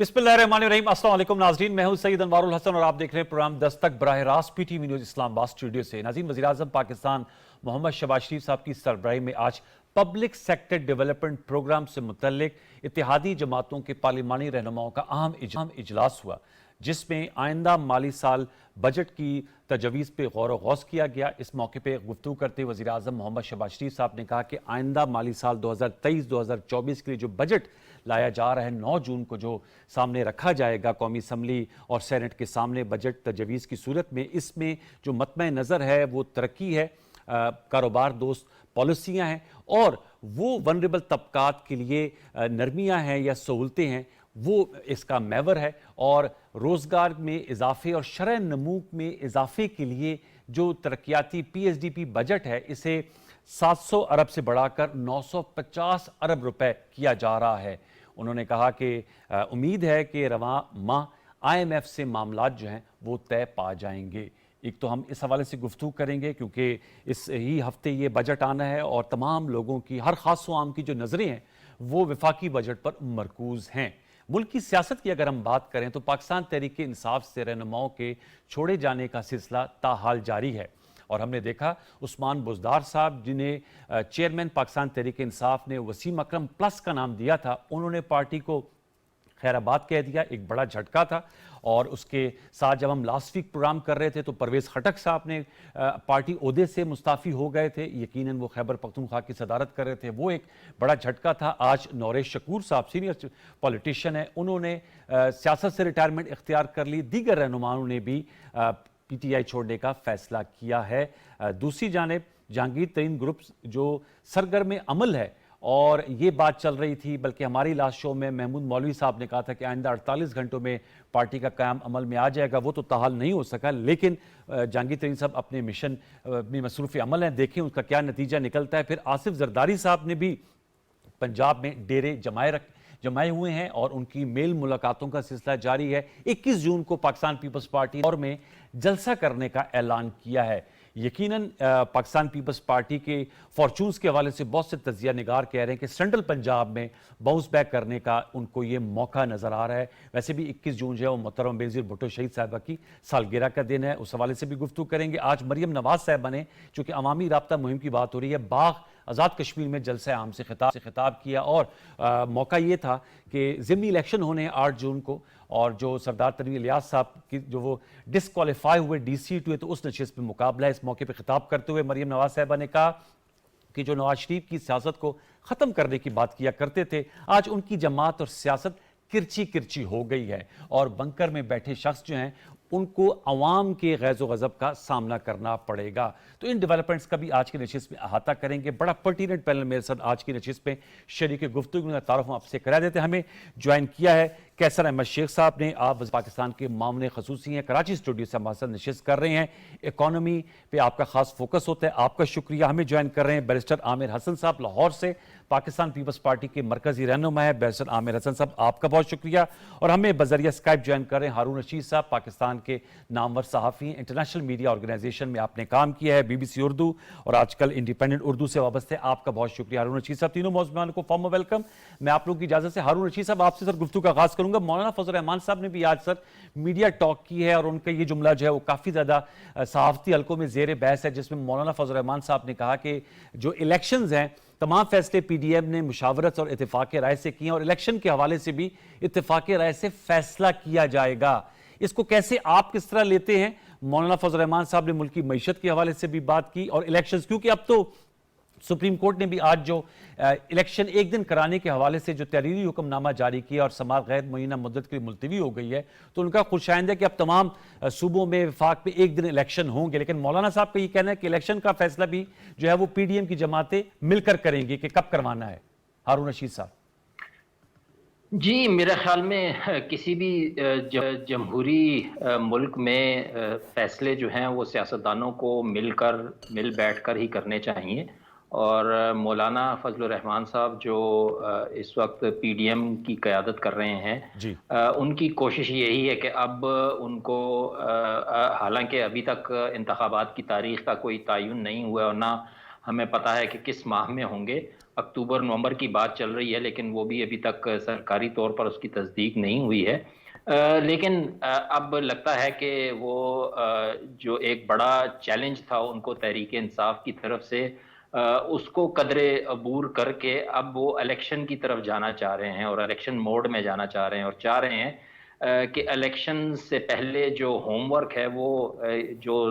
बिस्मिल्लाहिर्रहमानिर्रहीम। अस्सलाम वालेकुम नाज़रीन, मैं हूं सईद अनवारुल हसन और आप देख रहे हैं प्रोग्राम दस्तक बराह रास्त पीटीवी न्यूज़ इस्लामाबाद स्टूडियो से। नाज़रीन, वज़ीर-ए-आज़म पाकिस्तान मोहम्मद शहबाज शरीफ साहब की सरबराही में आज पब्लिक सेक्टर डेवलपमेंट प्रोग्राम से मुतल्लिक इत्तेहादी जमातों के पार्लिमानी रहनुमाओं का अहम इजलास हुआ, जिसमें आइंदा माली साल बजट की तजवीज़ पे गौर व गौस किया गया। इस मौके पर गुफ्तगू करते हुए वज़ीर-ए-आज़म मोहम्मद शहबाज शरीफ साहब ने कहा कि आइंदा माली साल 2023-2024 के लिए जो बजट लाया जा रहा है, 9 जून को जो सामने रखा जाएगा कौमी असम्बली और सेनेट के सामने बजट तजवीज़ की सूरत में, इसमें जो मतमे नज़र है वो तरक्की है, कारोबार दोस्त पॉलिसियाँ हैं और वो वनरेबल तबकात के लिए नरमियाँ हैं या सहूलतें हैं, वो इसका महवर है। और रोज़गार में इजाफे और शरह नमू में इजाफे के लिए जो तरक्याती PSDP बजट है, इसे 700 अरब से बढ़ाकर 950 अरब रुपए किया जा रहा है। उन्होंने कहा कि उम्मीद है कि रवां माह IMF से मामलात जो हैं वो तय पा जाएंगे। एक तो हम इस हवाले से गुफ्तगू करेंगे क्योंकि इस ही हफ्ते ये बजट आना है और तमाम लोगों की, हर खास व आम की जो नज़रें हैं वो वफाकी बजट पर मरकूज़ हैं। मुल्क की सियासत की अगर हम बात करें तो पाकिस्तान तहरीक इंसाफ से रहनुमाओं के छोड़े जाने का सिलसिला ताहाल जारी है और हमने देखा उस्मान बुज़दार साहब, जिन्हें चेयरमैन पाकिस्तान तहरीक इंसाफ ने वसीम अकरम प्लस का नाम दिया था, उन्होंने पार्टी को खैराबाद कह दिया। एक बड़ा झटका था। और उसके साथ जब हम लास्ट वीक प्रोग्राम कर रहे थे तो परवेज़ खटक साहब ने पार्टी ओहदे से मुस्ताफ़ी हो गए थे, यकीनन वो खैबर पख्तूनख्वा की सदारत कर रहे थे, वो एक बड़ा झटका था। आज नौरेश शकूर साहब सीनियर पॉलिटिशियन है, उन्होंने सियासत से रिटायरमेंट इख्तियार कर ली। दीगर रहनुमाओं ने भी PTI छोड़ने का फैसला किया है। दूसरी जानिब जहांगीर तरीन ग्रुप जो सरगर्म अमल है और ये बात चल रही थी, बल्कि हमारी लास्ट शो में महमूद मौलवी साहब ने कहा था कि आइंदा 48 घंटों में पार्टी का क़याम अमल में आ जाएगा, वो तो ताहाल नहीं हो सका। लेकिन जहांगीर तरीन साहब अपने मिशन में मसरूफ़ अमल हैं, देखें उसका क्या नतीजा निकलता है। फिर आसिफ जरदारी साहब ने भी पंजाब में डेरे जमाए हुए हैं और उनकी मेल मुलाकातों का सिलसिला जारी है। 21 जून को पाकिस्तान पीपल्स पार्टी और में जलसा करने का ऐलान किया है। यकीनन पाकिस्तान पीपल्स पार्टी के फॉर्चून्स के हवाले से बहुत से तजिया निगार कह रहे हैं कि सेंट्रल पंजाब में बाउंस बैक करने का उनको ये मौका नज़र आ रहा है। वैसे भी 21 जून जो है वो मोहतरम बेनज़ीर भुट्टो शहीद साहिबा की सालगिरह का दिन है, उस हवाले से भी गुफ्तगू करेंगे। आज मरियम नवाज साहिबा ने, चूँकि अवामी राब्ता मुहिम की बात हो रही है, बाग आज़ाद कश्मीर में जलसे आम से खिताब किया और मौका ये था कि ज़िमनी इलेक्शन होने हैं 8 जून को, और जो सरदार तनवीर इलियास साहब की जो वो डिसक्वालीफाई हुए, डीसीट हुए, तो उस नशिस्त में मुकाबला है। इस मौके पर खिताब करते हुए मरियम नवाज साहिबा ने कहा कि जो नवाज शरीफ की सियासत को ख़त्म करने की बात किया करते थे, आज उनकी जमात और सियासत किरची हो गई है और बंकर में बैठे शख्स जो हैं उनको अवाम के गैज़ो गज़ब का सामना करना पड़ेगा। तो इन डेवलपमेंट्स का भी आज की नशिस्त में अहाता करेंगे। बड़ा पर्टिनेंट पैनल मेरे साथ आज की नशिस्त में शरीक गुफ्तगू का तारुफ हम आपसे करा देते हैं। हमें ज्वाइन किया है कैसर अहमद शेख साहब ने, आप पाकिस्तान के मामले खसूसी हैं, कराची स्टूडियो से हमारे साथ नशिस्त कर रहे हैं। इकॉनमी पे आपका खास फोकस होता है, आपका शुक्रिया। हमें ज्वाइन कर रहे हैं बैरिस्टर आमिर हसन साहब लाहौर से, पाकिस्तान पीपल्स पार्टी के मरकजी रहनुमा है बैरिस्टर आमिर हसन साहब, आपका बहुत शुक्रिया। और हमें बजरिया स्काइप ज्वाइन कर रहे हैं हारून रशीद साहब, पाकिस्तान के नामवर सहाफ़ी हैं, इंटरनेशनल मीडिया ऑर्गेनाइजेशन में आपने काम किया है, BBC उर्दू और आजकल इंडिपेंडेंट उर्दू से वाबस्ते, आपका बहुत शुक्रिया हारून रशीद साहब। तीनों मौजूदान को फॉर्म वेलकम। मैं आप लोगों की इजाजत से हारून रशीद साहब आपसे सर गुफ्तगू का आगाज करूंगा। मौलाना फजल रहमान साहब ने भी आज सर मीडिया टॉक की है और उनका ये जुमला जो है वो काफ़ी ज़्यादा सहाफ़ती हल्कों में ज़ेर बहस है, जिसमें मौलाना फजल रहमान साहब ने कहा कि जो इलेक्शंस हैं तमाम फैसले PDM ने मुशावरत और इत्तेफाक राय से किए और इलेक्शन के हवाले से भी इत्तेफाक राय से फैसला किया जाएगा। इसको कैसे आप किस तरह लेते हैं? मौलाना फजल रहमान साहब ने मुल्क की मईशत के हवाले से भी बात की और इलेक्शंस, क्योंकि अब तो सुप्रीम कोर्ट ने भी आज जो इलेक्शन एक दिन कराने के हवाले से जो तहरीरी हुक्मनामा जारी किया और समात गैर मुय्यना मुद्दत के लिए मुलतवी हो गई है, तो उनका खुशाइंद है कि अब तमाम सूबों में वफाक में एक दिन इलेक्शन होंगे। लेकिन मौलाना साहब का ये कहना है कि इलेक्शन का फैसला भी जो है वो PDM की जमातें मिलकर करेंगी कि कब करवाना है। हारून रशीद साहब जी, मेरे ख्याल में किसी भी जमहूरी मुल्क में फैसले जो हैं वो सियासतदानों को मिल बैठकर ही करने चाहिए। और मौलाना फजल रहमान साहब जो इस वक्त PDM की क़यादत कर रहे हैं, उनकी कोशिश यही है कि अब उनको, हालांकि अभी तक इंतखाबात की तारीख का कोई तयन नहीं हुआ और ना हमें पता है कि किस माह में होंगे। अक्टूबर नवंबर की बात चल रही है, लेकिन वो भी अभी तक सरकारी तौर पर उसकी तस्दीक नहीं हुई है। लेकिन अब लगता है कि वो जो एक बड़ा चैलेंज था उनको तहरीक इंसाफ की तरफ से, उसको कदरे अबूर करके अब वो इलेक्शन की तरफ जाना चाह रहे हैं और इलेक्शन मोड में जाना चाह रहे हैं, और चाह रहे हैं कि इलेक्शन से पहले जो होमवर्क है वो जो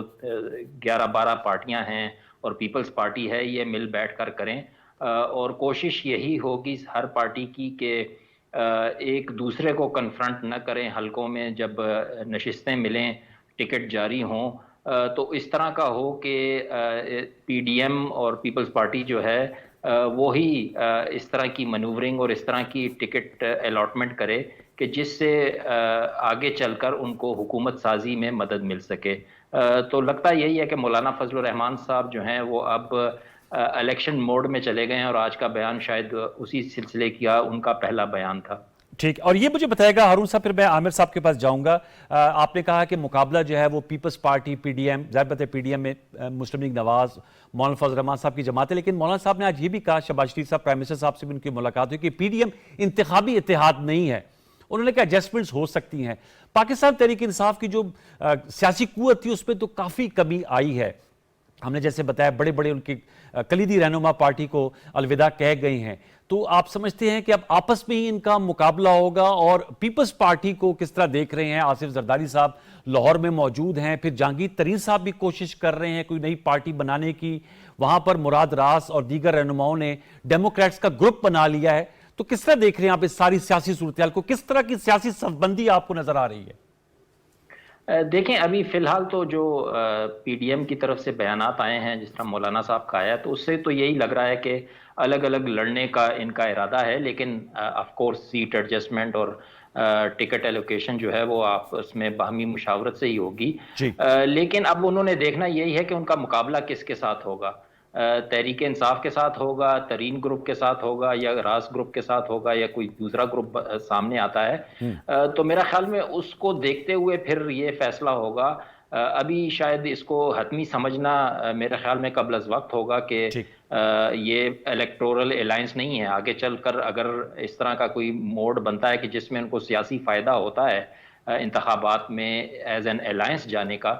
11-12 पार्टियां हैं और पीपल्स पार्टी है, ये मिल बैठ कर करें। और कोशिश यही होगी हर पार्टी की कि एक दूसरे को कन्फ्रंट न करें हलकों में, जब नशिस्तें मिलें, टिकट जारी हों, तो इस तरह का हो कि पीडीएम और पीपल्स पार्टी जो है वो ही इस तरह की मनूवरिंग और इस तरह की टिकट अलॉटमेंट करे कि जिससे आगे चलकर उनको हुकूमत साजी में मदद मिल सके। तो लगता यही है कि मौलाना फजलुर रहमान साहब जो हैं वो अब इलेक्शन मोड में चले गए हैं, और आज का बयान शायद उसी सिलसिले का उनका पहला बयान था। ठीक, और ये मुझे बताएगा हारून साहब, फिर मैं आमिर साहब के पास जाऊंगा। आपने कहा कि मुकाबला जो है वो पीपल्स पार्टी पीडीएम, जाहिर बात है पीडीएम में मुस्लिम लीग नवाज, मौलाना फजल रहमान साहब की जमात है, लेकिन मौलाना साहब ने आज ये भी कहा, शहबाज शरीफ साहब प्राइम मिनिस्टर साहब से भी उनकी मुलाकात हुई, कि पीडीएम इंतखाबी इत्तेहाद नहीं है। उन्होंने कहा एडजस्टमेंट्स हो सकती हैं। पाकिस्तान तहरीक इंसाफ की जो सियासी कुव्वत थी उसमें तो काफ़ी कमी आई है। हमने जैसे बताया बड़े बड़े उनके कलीदी रहनुमा पार्टी को अलविदा कह गए हैं। तो आप समझते हैं कि अब आपस में ही इनका मुकाबला होगा? और पीपल्स पार्टी को किस तरह देख रहे हैं? आसिफ जरदारी साहब लाहौर में मौजूद हैं, फिर जहांगीर तरीन साहब भी कोशिश कर रहे हैं कोई नई पार्टी बनाने की, वहां पर मुराद रास और दीगर रहनुमाओं ने डेमोक्रेट्स का ग्रुप बना लिया है। तो किस तरह देख रहे हैं आप इस सारी सियासी सूरत को? किस तरह की सियासी सफबंदी आपको नजर आ रही है? देखें, अभी फिलहाल तो जो पीडीएम की तरफ से बयानात आए हैं, जिस तरह मौलाना साहब का आया, तो उससे तो यही लग रहा है कि अलग अलग लड़ने का इनका इरादा है, लेकिन ऑफ कोर्स सीट एडजस्टमेंट और टिकट एलोकेशन जो है वो आपस में बाहमी मुशावरत से ही होगी। लेकिन अब उन्होंने देखना यही है कि उनका मुकाबला किसके साथ होगा। तहरीक इंसाफ के साथ होगा, तरीन ग्रुप के साथ होगा, या रास ग्रुप के साथ होगा, या कोई दूसरा ग्रुप सामने आता है। तो मेरा ख्याल में उसको देखते हुए फिर ये फैसला होगा। अभी शायद इसको हतमी समझना मेरे ख्याल में कबल अज़ वक्त होगा कि ये इलेक्टोरल अलायंस नहीं है। आगे चलकर अगर इस तरह का कोई मोड बनता है कि जिसमें उनको सियासी फ़ायदा होता है इंतखाबात में एज एन अलायंस जाने का,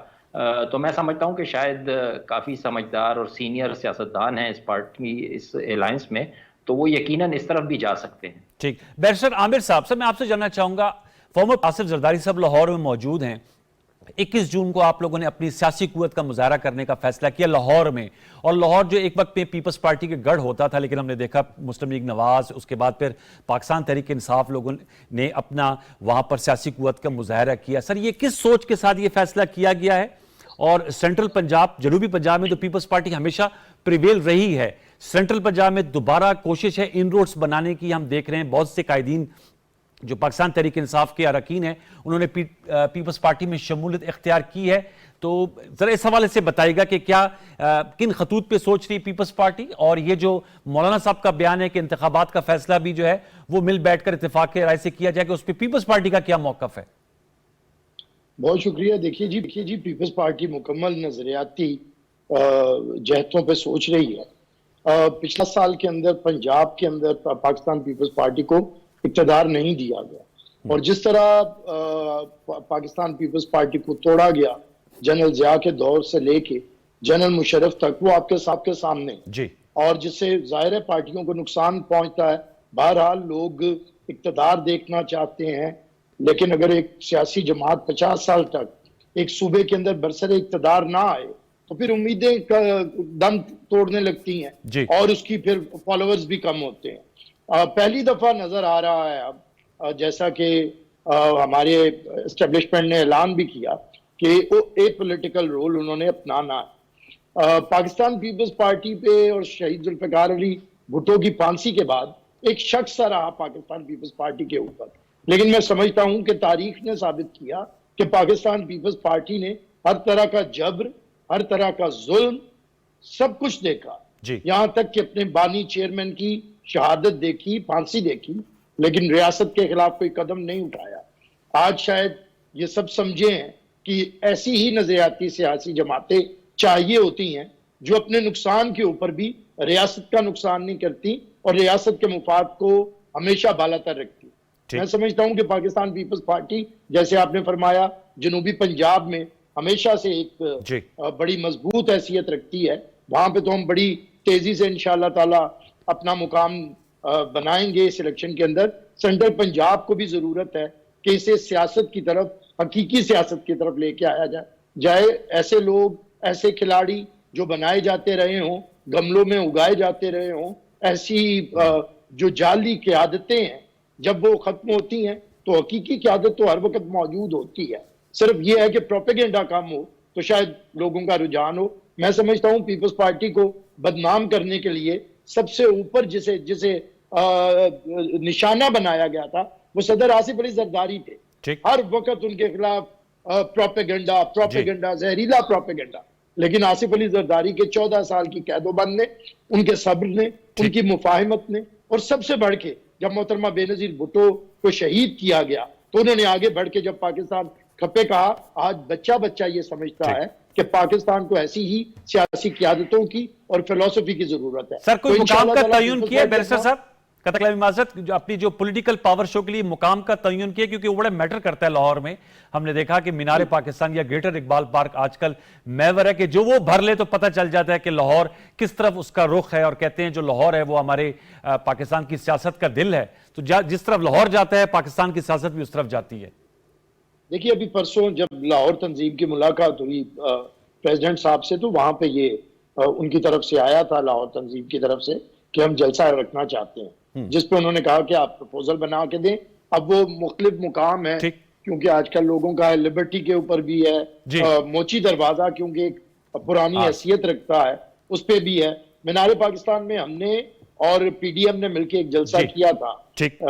तो मैं समझता हूं कि शायद काफ़ी समझदार और सीनियर सियासतदान हैं इस पार्टी, इस अलायंस में, तो वो यकीनन इस तरफ भी जा सकते हैं। ठीक, बैरिस्टर आमिर साहब से मैं आपसे जानना चाहूंगा, फॉर्मर आसिफ जरदारी साहब लाहौर में मौजूद हैं। 21 जून को आप लोगों ने अपनी सियासी कुव्वत का मुजाहरा करने का फैसला किया लाहौर में, और लाहौर जो एक वक्त में पीपल्स पार्टी के गढ़ होता था, लेकिन हमने देखा मुस्लिम लीग नवाज, उसके बाद फिर पाकिस्तान तहरीक इंसाफ लोगों ने अपना वहां पर सियासी कुव्वत का मुजाहरा किया। सर, ये किस सोच के साथ ये फैसला किया गया है? और सेंट्रल पंजाब, जनूबी पंजाब में तो पीपल्स पार्टी हमेशा प्रिवेल रही है, सेंट्रल पंजाब में दोबारा कोशिश है इनरोड्स बनाने की। हम देख रहे हैं बहुत से कायदीन जो पाकिस्तान तहरीक इंसाफ के अरकान हैं, उन्होंने पीपल्स पार्टी में शमूलियत इख्तियार की है। तो जरा इस हवाले से बताइएगा कि क्या किन खतूत पे सोच रही पीपल्स पार्टी, और ये जो मौलाना साहब का बयान है कि इंतखाबात का फैसला भी जो है वो मिल बैठकर इत्तेफाक के राय से किया जाएगा, उस पर पीपल्स पार्टी का क्या मौकफ है? बहुत शुक्रिया। देखिए जी, पीपल्स पार्टी मुकम्मल नजरियाती जहतों पे सोच रही है। पिछला साल के अंदर पंजाब के अंदर पाकिस्तान पीपल्स पार्टी को इक़्तिदार नहीं दिया गया, और जिस तरह पाकिस्तान पीपल्स पार्टी को तोड़ा गया जनरल ज़िया के दौर से लेके जनरल मुशर्रफ तक, वो आपके सामने जी, और जिससे जाहिर है पार्टियों को नुकसान पहुंचता है। बहरहाल लोग इक़्तिदार देखना चाहते हैं, लेकिन अगर एक सियासी जमात 50 साल तक एक सूबे के अंदर बरसरे इक़्तिदार ना आए तो फिर उम्मीदें दम तोड़ने लगती हैं और उसकी फिर फॉलोअर्स भी कम होते हैं। पहली दफा नजर आ रहा है अब, जैसा कि हमारे एस्टेब्लिशमेंट ने ऐलान भी किया कि वो एक पॉलिटिकल रोल उन्होंने अपनाना है। पाकिस्तान पीपल्स पार्टी पे और शहीद जुल्फ़िकार अली भुट्टो की फांसी के बाद एक शख्स सा रहा पाकिस्तान पीपल्स पार्टी के ऊपर, लेकिन मैं समझता हूं कि तारीख ने साबित किया कि पाकिस्तान पीपल्स पार्टी ने हर तरह का जब्र, हर तरह का जुल्म, सब कुछ देखा, यहां तक कि अपने बानी चेयरमैन की शहादत देखी, फांसी देखी, लेकिन रियासत के खिलाफ कोई कदम नहीं उठाया। आज शायद ये सब समझे हैं कि ऐसी ही नजरियाती सियासी जमातें चाहिए होती हैं जो अपने नुकसान के ऊपर भी रियासत का नुकसान नहीं करती और रियासत के मुफाद को हमेशा बालातर रखती। मैं समझता हूं कि पाकिस्तान पीपल्स पार्टी, जैसे आपने फरमाया, जनूबी पंजाब में हमेशा से एक बड़ी मजबूत हैसियत रखती है। वहां पे तो हम बड़ी तेजी से इंशाअल्लाह ताला अपना मुकाम बनाएंगे इस इलेक्शन के अंदर। सेंट्रल पंजाब को भी जरूरत है कि इसे सियासत की तरफ, हकीकी सियासत की तरफ लेके आया जाए। ऐसे लोग, ऐसे खिलाड़ी जो बनाए जाते रहे हों, गमलों में उगाए जाते रहे हों, ऐसी जो जाली क़यादतें हैं जब वो खत्म होती हैं तो हकीकी क़यादत तो हर वक्त मौजूद होती है। सिर्फ ये है कि प्रोपेगेंडा कम हो तो शायद लोगों का रुझान हो। मैं समझता हूं पीपल्स पार्टी को बदनाम करने के लिए सबसे ऊपर जिसे जिसे निशाना बनाया गया था वो सदर आसिफ अली जरदारी थे। हर वक्त उनके खिलाफ प्रोपेगेंडा, जहरीला प्रोपेगेंडा। लेकिन आसिफ अली जरदारी के 14 साल की कैदोबंद ने, उनके सब्र ने, उनकी मुफाहिमत ने, और सबसे बढ़ के जब मोहतरमा बेनजीर भुट्टो को शहीद किया गया तो उन्होंने आगे बढ़ के जब पाकिस्तान खपे कहा, आज बच्चा बच्चा ये समझता है कि पाकिस्तान को ऐसी ही सियासी क़यादतों की और फिलॉसफी की जरूरत है। सर, कोई मुकाम का तयन किया बैरिस्टर साहब? कतकलामी माजरत, जो अपनी जो पॉलिटिकल पावर शो के लिए मुकाम का तयन किया, क्योंकि वो बड़ा मैटर करता है लाहौर में। हमने देखा कि मीनार पाकिस्तान या ग्रेटर इकबाल पार्क आजकल महवर है कि जो वो भर ले तो पता चल जाता है कि लाहौर किस तरफ उसका रुख है। और कहते हैं जो लाहौर है वो हमारे पाकिस्तान की सियासत का दिल है, तो जिस तरफ लाहौर जाता है पाकिस्तान की सियासत भी उस तरफ जाती है। देखिए, अभी परसों जब लाहौर तंजीम की मुलाकात हुई प्रेसिडेंट साहब से, तो वहां पे ये उनकी तरफ से आया था, लाहौर तंजीम की तरफ से, कि हम जलसा रखना चाहते हैं, जिस पे उन्होंने कहा कि आप प्रपोजल बना के दें। अब वो मुख्तलिफ मुकाम है, क्योंकि आजकल लोगों का है, लिबर्टी के ऊपर भी है, मोची दरवाजा क्योंकि एक पुरानी हैसियत रखता है उस पे भी है। मीनार पाकिस्तान में हमने और पीडीएम ने मिलकर एक जलसा किया था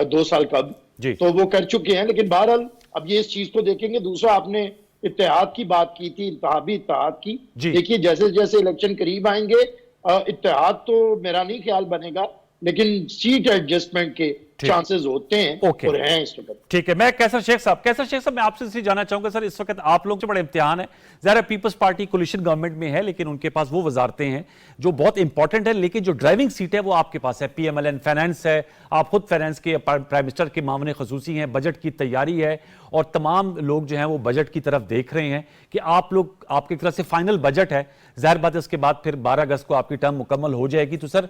2 साल कब, तो वो कर चुके हैं। लेकिन बहरहाल अब ये इस चीज को देखेंगे। दूसरा, आपने इत्तेहाद की बात की थी, इंतखाबी इत्तेहाद की। देखिए, जैसे जैसे इलेक्शन करीब आएंगे इत्तेहाद तो मेरा नहीं ख्याल बनेगा, लेकिन सीट एडजस्टमेंट के चांसेस होते हैं और हैं इस वक्त। ठीक है, मैं कैसर शेख साहब मैं आपसे इसलिए जानना चाहूंगा सर, इस वक्त आप लोग से बड़ा इम्तिहान है। ज़ाहिर है पीपल्स पार्टी कोलिशन गवर्नमेंट में है, लेकिन उनके पास वो वजारतें हैं जो बहुत इंपॉर्टेंट है, लेकिन जो ड्राइविंग सीट है वो आपके पास है। PMLN फाइनेंस है, आप खुद फाइनेंस के प्राइम मिनिस्टर के मामले खसूसी हैं, बजट की तैयारी है, और तमाम लोग जो हैं वो बजट की तरफ देख रहे हैं कि आप लोग, आपकी तरफ से फाइनल बजट है। जाहिर बात है उसके बाद फिर 12 अगस्त को आपकी टर्म मुकम्मल हो जाएगी। तो सर,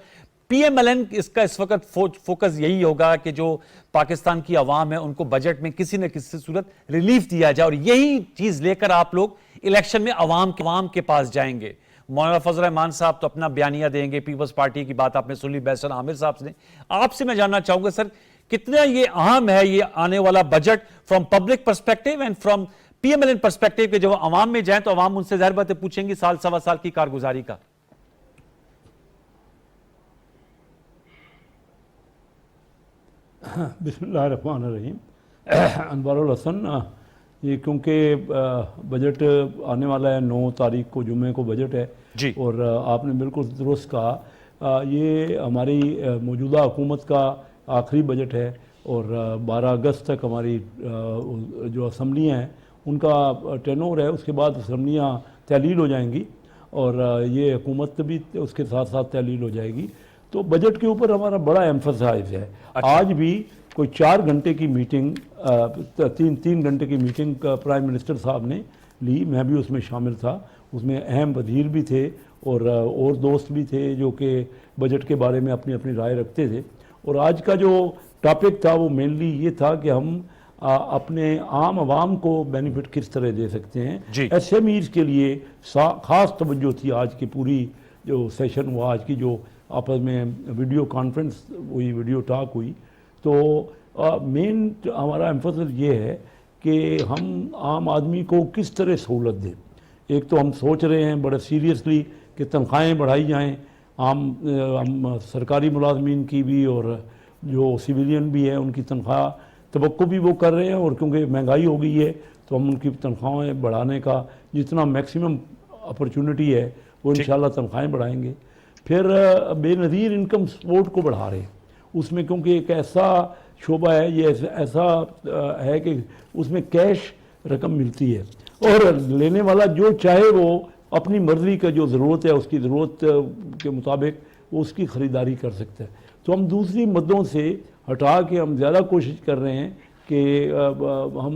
PMLN इसका इस वक्त फोकस यही होगा कि जो पाकिस्तान की आवाम है उनको बजट में किसी न किसी सूरत रिलीफ दिया जाए, और यही चीज लेकर आप लोग इलेक्शन में आवाम के पास जाएंगे। मौलाना फजल रहमान साहब तो अपना बयानिया देंगे, पीपल्स पार्टी की बात आपने सुन ली बैसन आमिर साहब से। आपसे मैं जानना चाहूंगा सर, कितना ये अहम है ये आने वाला budget from public perspective and from PMLN perspective, के जब आवाम में जाए तो आवाम उनसे जाहिर बातें पूछेंगी साल सवा साल की कारगुजारी का। बिस्मिल्लाहिर्रहमानिर्रहीम। अनवारुल हसन, ये क्योंकि बजट आने वाला है 9 तारीख को, जुम्मे को बजट है जी, और आपने बिल्कुल दुरुस्त कहा, ये हमारी मौजूदा हुकूमत का आखिरी बजट है, और 12 अगस्त तक हमारी जो असम्बलियाँ हैं उनका टेनोर है। उसके बाद असम्बलियाँ तहलील हो जाएंगी और ये हुकूमत भी उसके साथ साथ तहलील हो जाएगी। तो बजट के ऊपर हमारा बड़ा एम्फसाइज है। आज भी कोई 4 घंटे की मीटिंग, 3 घंटे की मीटिंग प्राइम मिनिस्टर साहब ने ली, मैं भी उसमें शामिल था। उसमें अहम वजीर भी थे और दोस्त भी थे जो कि बजट के बारे में अपनी अपनी राय रखते थे। और आज का जो टॉपिक था वो मेनली ये था कि हम अपने आम आवाम को बेनिफिट किस तरह दे सकते हैं। SMEs के लिए ख़ास तवज्जो थी। आज की पूरी जो सेशन हुआ, आज की जो आपस में वीडियो कॉन्फ्रेंस हुई, वीडियो टॉक हुई, तो मेन हमारा एम्फोसिस ये है कि हम आम आदमी को किस तरह सहूलत दें। एक तो हम सोच रहे हैं बड़े सीरियसली कि तनख्वाहें बढ़ाई जाएं, हम सरकारी मुलाजमीन की भी और जो सिविलियन भी हैं उनकी तनख्वाह तवक्को भी वो कर रहे हैं, और क्योंकि महंगाई हो गई है तो हम उनकी तनख्वाहें बढ़ाने का जितना मैक्सिमम अपॉर्चुनिटी है वो इंशाल्लाह तनख्वाहें बढ़ाएंगे। फिर बेनज़ीर इनकम सपोर्ट को बढ़ा रहे हैं उसमें, क्योंकि एक ऐसा शोबा है, ये ऐसा है कि उसमें कैश रकम मिलती है और लेने वाला जो चाहे वो अपनी मर्जी का जो ज़रूरत है उसकी ज़रूरत के मुताबिक वो उसकी ख़रीदारी कर सकता है। तो हम दूसरी मदों से हटा के हम ज़्यादा कोशिश कर रहे हैं कि हम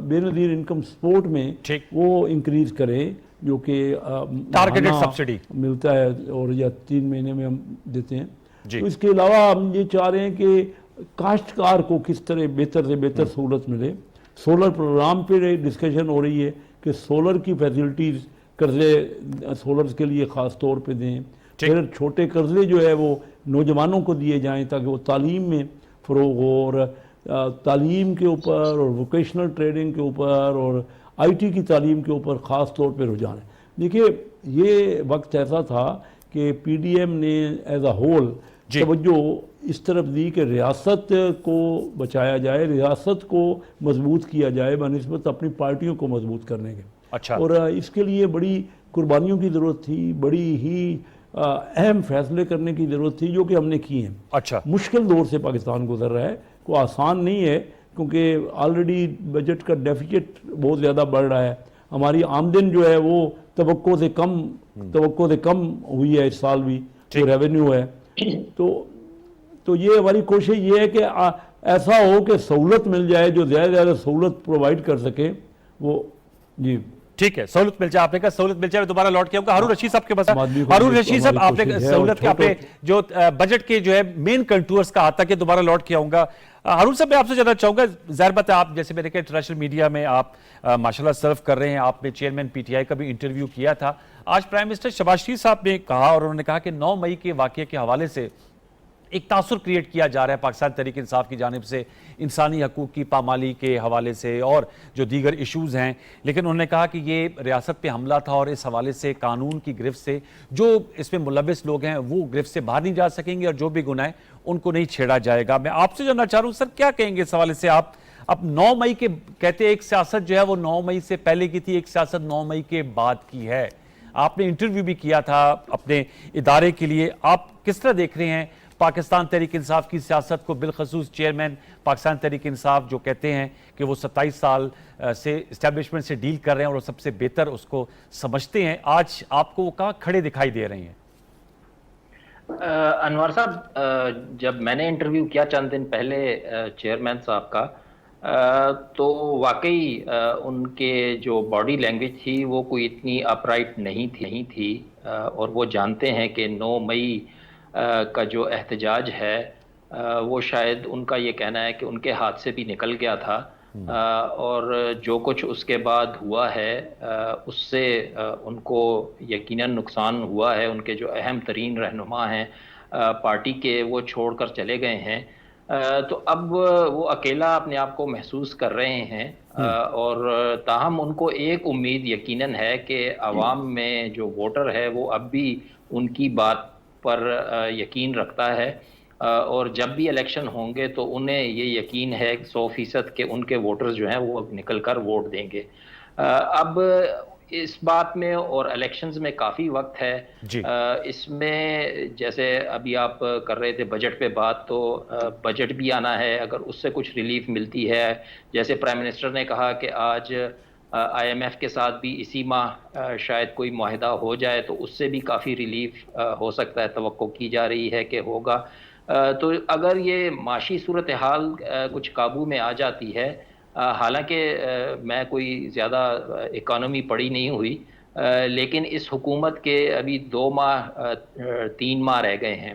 बेनज़ीर इनकम सपोर्ट में ठीक। वो इंक्रीज़ करें जो कि टारगेटेड माहाना सब्सिडी मिलता है और या 3 महीने में हम देते हैं। जी। तो इसके अलावा हम ये चाह रहे हैं कि काश्तकार को किस तरह बेहतर से बेहतर सहूलत मिले। सोलर प्रोग्राम पे डिस्कशन हो रही है कि सोलर की फैसिलिटीज़ कर्जे सोलर के लिए ख़ास तौर पे दें। फिर छोटे कर्जे जो है वो नौजवानों को दिए जाएं ताकि वो तालीम में फ़रोग हो और तालीम के ऊपर और वोकेशनल ट्रेनिंग के ऊपर और आईटी की तालीम के ऊपर ख़ास तौर पे रुझान है। देखिए ये वक्त ऐसा था कि पीडीएम ने एज अ होल तवज्जो इस तरफ दी कि रियासत को बचाया जाए, रियासत को मजबूत किया जाए बनिस्बत अपनी पार्टियों को मजबूत करने के। अच्छा। और इसके लिए बड़ी कुर्बानियों की ज़रूरत थी, बड़ी ही अहम फैसले करने की ज़रूरत थी जो कि हमने किए हैं। अच्छा। मुश्किल दौर से पाकिस्तान गुजर रहा है, कोई आसान नहीं है क्योंकि ऑलरेडी बजट का डेफिसिट बहुत ज़्यादा बढ़ रहा है। हमारी आमदन जो है वो तवक्को से कम हुई है इस साल भी जो रेवेन्यू है। तो ये हमारी कोशिश ये है कि ऐसा हो कि सहूलत मिल जाए, जो ज़्यादा से ज़्यादा सहूलत प्रोवाइड कर सके वो। जी ठीक है, सहूलत मिल जाए। आपने कहा सहूलत मिल जाए, मैं दोबारा लौट के आऊंगा हारून रशीद साहब के पास। हारून रशीद साहब, आपने सहूलत के आपने जो बजट के जो है मेन कंटूर्स का आता कि दोबारा लौट के आऊंगा। हारून साहब, मैं आपसे जानना चाहूंगा, जाहिर बात है आप जैसे मैंने कहा इंटरनेशनल मीडिया में आप माशाल्लाह सर्व कर रहे हैं, आपने चेयरमैन पीटीआई का भी इंटरव्यू किया था। आज प्राइम मिनिस्टर शहबाज शरीफ साहब ने कहा और उन्होंने कहा कि 9 मई के वाकये के हवाले से एक तासुर क्रिएट किया जा रहा है पाकिस्तान तहरीक इंसाफ की जानिब से, इंसानी हकूक़ की पामाली के हवाले से और जो दीगर इशूज़ हैं। लेकिन उन्होंने कहा कि ये रियासत पे हमला था और इस हवाले से कानून की गिरफ्त से जो इसमें मुलविस लोग हैं वो गिरफ्त से बाहर नहीं जा सकेंगे और जो भी गुनाह उनको नहीं छेड़ा जाएगा। मैं आपसे जानना चाह रहा हूँ सर, क्या कहेंगे इस हवाले से आप? अब 9 मई के कहते हैं एक सियासत जो है वो 9 मई से पहले की थी, एक सियासत 9 मई के बाद की है। आपने इंटरव्यू भी किया था अपने इदारे के लिए, आप किस तरह देख रहे हैं पाकिस्तान तहरीक इंसाफ की सियासत को? बिलखसूस चेयरमैन पाकिस्तान तहरीक इंसाफ जो कहते हैं कि वो 27 साल से इस्टेब्लिशमेंट से डील कर रहे हैं और सबसे बेहतर उसको समझते हैं, आज आपको वो कहाँ खड़े दिखाई दे रहे हैं? अनवर साहब, जब मैंने इंटरव्यू किया चंद दिन पहले चेयरमैन साहब का, तो वाकई उनके जो बॉडी लैंग्वेज थी वो कोई इतनी अपराइट नहीं थी और वो जानते हैं कि 9 मई का जो एहतजाज है वो शायद उनका ये कहना है कि उनके हाथ से भी निकल गया था और जो कुछ उसके बाद हुआ है उससे उनको यकीनन नुकसान हुआ है। उनके जो अहम तरीन रहनुमा हैं पार्टी के, वो छोड़कर चले गए हैं। तो अब वो अकेला अपने आप को महसूस कर रहे हैं और ताहम उनको एक उम्मीद यकीनन है कि अवाम में जो वोटर है वो अब भी उनकी बात पर यकीन रखता है और जब भी इलेक्शन होंगे तो उन्हें ये यकीन है 100% के उनके वोटर्स जो हैं वो निकल कर वोट देंगे। अब इस बात में और इलेक्शंस में काफ़ी वक्त है जी। इसमें जैसे अभी आप कर रहे थे बजट पे बात, तो बजट भी आना है, अगर उससे कुछ रिलीफ मिलती है, जैसे प्राइम मिनिस्टर ने कहा कि आज IMF के साथ भी इसी माह शायद कोई मुआहिदा हो जाए तो उससे भी काफ़ी रिलीफ हो सकता है, तवक्को की जा रही है कि होगा। तो अगर ये माशी सूरत हाल कुछ काबू में आ जाती है, हालांकि मैं कोई ज़्यादा इकानमी पढ़ी नहीं हुई, लेकिन इस हुकूमत के अभी 2 माह 3 माह रह गए हैं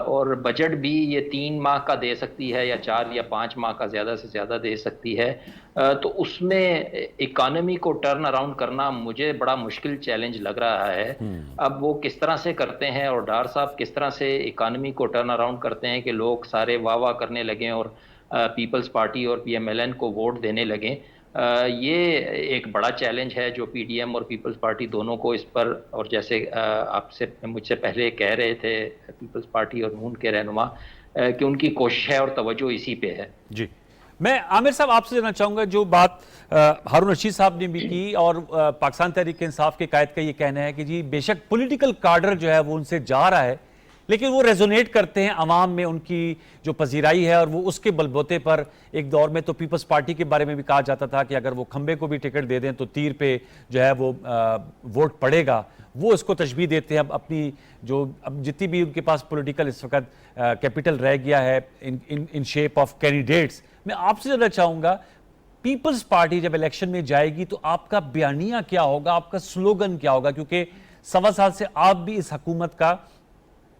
और बजट भी ये 3 माह का दे सकती है या 4 या 5 माह का ज़्यादा से ज़्यादा दे सकती है। तो उसमें इकानमी को टर्न अराउंड करना मुझे बड़ा मुश्किल चैलेंज लग रहा है। अब वो किस तरह से करते हैं और डार साहब किस तरह से इकानमी को टर्न अराउंड करते हैं कि लोग सारे वाह वाह करने लगें और पीपल्स पार्टी और PMLN को वोट देने लगें, ये एक बड़ा चैलेंज है जो PDM और पीपल्स पार्टी दोनों को इस पर, और जैसे आपसे मुझसे पहले कह रहे थे पीपल्स पार्टी और नून के रहनुमा कि उनकी कोशिश है और तवज्जो इसी पे है। जी, मैं आमिर साहब आपसे जानना चाहूँगा, जो बात हारून रशीद साहब ने भी की और पाकिस्तान तहरीक इंसाफ के कायद का ये कहना है कि जी बेशक पॉलिटिकल कार्डर जो है वो उनसे जा रहा है, लेकिन वो रेजोनेट करते हैं अवाम में, उनकी जो पजीराई है, और वो उसके बलबूते पर एक दौर में तो पीपल्स पार्टी के बारे में भी कहा जाता था कि अगर वो खंबे को भी टिकट दे दें तो तीर पे जो है वो वोट पड़ेगा। वो इसको तशबीह देते हैं अब अपनी जो अब जितनी भी उनके पास पॉलिटिकल इस वक्त कैपिटल रह गया है इन शेप ऑफ कैंडिडेट्स। मैं आपसे जानना चाहूँगा, पीपल्स पार्टी जब इलेक्शन में जाएगी तो आपका बयानिया क्या होगा, आपका स्लोगन क्या होगा? क्योंकि 1.25 साल से आप भी इस हुकूमत का,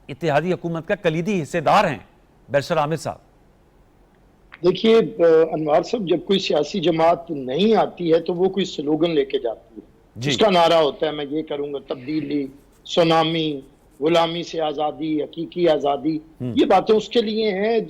इत्तेहादी हुकूमत का कलीदी हिस्सेदार हैं बैरिस्टर आमिर साहब। देखिए अनवार साहब, जब कोई सियासी जमात नहीं आती है तो वो कोई स्लोगन लेके जाती है, उसका नारा होता है मैं ये करूंगा, तब्दीली, सुनामी, गुलामी से आजादी, हकीकी आजादी। ये बातें उसके लिए हैं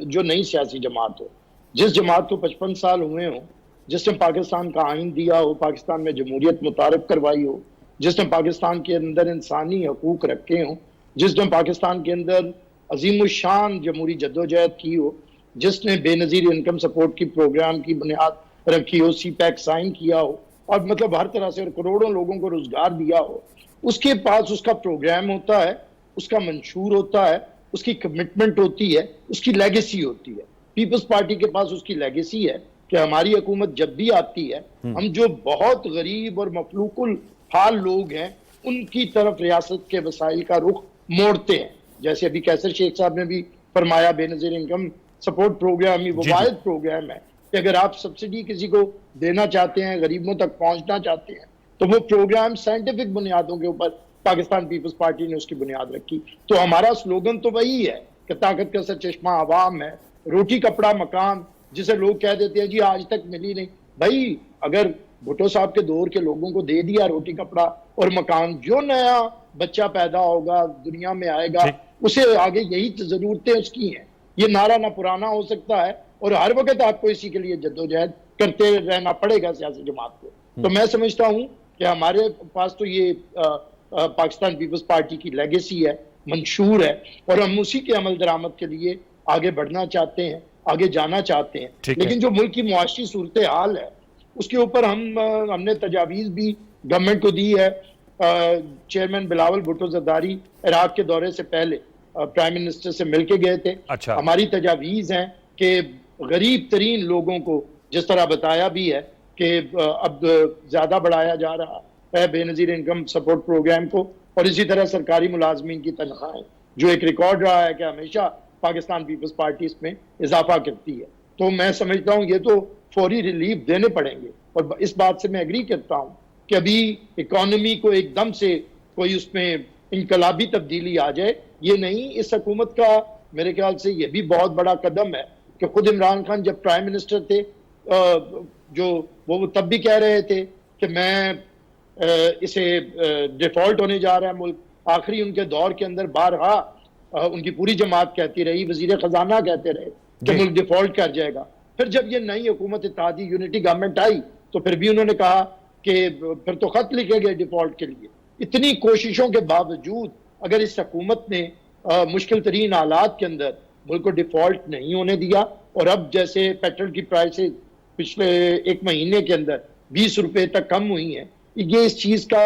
जो नई सियासी जमात हो। जिस जमात को 55 साल हुए हो, जिसने पाकिस्तान का आइन दिया हो, पाकिस्तान में जमहूरियत मुतारफ करवाई हो, जिसने पाकिस्तान के अंदर इंसानी हकूक रखे हो, जिसने पाकिस्तान के अंदर अजीमुशान जमहूरी जद्दोजहद की हो, जिसने बेनजीर इनकम सपोर्ट की प्रोग्राम की बुनियाद रखी हो, CPEC साइन किया हो, और मतलब हर तरह से करोड़ों लोगों को रोजगार दिया हो, उसके पास उसका प्रोग्राम होता है, उसका मंशूर होता है, उसकी कमिटमेंट होती है, उसकी लेगेसी होती है। पीपल्स पार्टी के पास उसकी लेगेसी है कि हमारी हुकूमत जब भी आती है, हम जो बहुत गरीब और मफलूकुल हाल लोग हैं उनकी तरफ रियासत के वसाइल का रुख मोड़ते हैं। जैसे अभी कैसर शेख साहब ने भी फरमाया, बेनजीर इनकम सपोर्ट प्रोग्राम ही वो वाहिद प्रोग्राम है कि अगर आप सब्सिडी किसी को देना चाहते हैं, गरीबों तक पहुंचना चाहते हैं, तो वो प्रोग्राम साइंटिफिक बुनियादों के ऊपर पाकिस्तान पीपल्स पार्टी ने उसकी बुनियाद रखी। तो हमारा स्लोगन तो वही है कि ताकत का सरचश्मा आवाम है, रोटी कपड़ा मकान, जिसे लोग कह देते हैं जी आज तक मिली नहीं। भाई अगर भुट्टो साहब के दौर के लोगों को दे दिया रोटी कपड़ा और मकान, जो नया बच्चा पैदा होगा दुनिया में आएगा उसे आगे यही जरूरतें उसकी हैं। ये नारा ना पुराना हो सकता है और हर वक्त आपको इसी के लिए जद्दोजहद करते रहना पड़ेगा सियासी जमात को। तो मैं समझता हूं कि हमारे पास तो ये पाकिस्तान पीपल्स पार्टी की लेगेसी है, मंशूर है, और हम उसी के अमल दरामद के लिए आगे बढ़ना चाहते हैं, आगे जाना चाहते हैं। लेकिन जो मुल्क की मुआशी सूरत हाल है उसके ऊपर हमने तजावीज़ भी गवर्नमेंट को दी है। चेयरमैन बिलावल भुट्टो जरदारी इराक के दौरे से पहले प्राइम मिनिस्टर से मिलके गए थे। अच्छा। हमारी तजावीज़ हैं कि गरीब तरीन लोगों को, जिस तरह बताया भी है कि अब ज्यादा बढ़ाया जा रहा है बेनजीर इनकम सपोर्ट प्रोग्राम को, और इसी तरह सरकारी मुलाजमीन की तनख्वाहें, जो एक रिकॉर्ड रहा है कि हमेशा पाकिस्तान पीपल्स पार्टी इसमें इजाफा करती है। तो मैं समझता हूँ ये तो फौरी रिलीफ देने पड़ेंगे, और इस बात से मैं एग्री करता हूँ कि अभी इकोनॉमी को एकदम से कोई उसमें इनकलाबी तब्दीली आ जाए, ये नहीं। इस हुकूमत का मेरे ख्याल से ये भी बहुत बड़ा कदम है कि खुद इमरान खान जब प्राइम मिनिस्टर थे, जो वो तब भी कह रहे थे कि मैं इसे डिफॉल्ट होने जा रहा है मुल्क। आखिरी उनके दौर के अंदर बारहा उनकी पूरी जमात कहती रही, वजीर खजाना कहते रहे कि मुल्क डिफॉल्ट कर जाएगा। फिर जब ये नई हुकूमत इत्तेहादी यूनिटी गवर्नमेंट आई तो फिर भी उन्होंने कहा कि फिर तो खत लिखे गए डिफॉल्ट के लिए। इतनी कोशिशों के बावजूद अगर इस हुकूमत ने मुश्किल तरीन हालात के अंदर मुल्क को डिफॉल्ट नहीं होने दिया, और अब जैसे पेट्रोल की प्राइसेस पिछले एक महीने के अंदर 20 रुपए तक कम हुई हैं, ये इस चीज का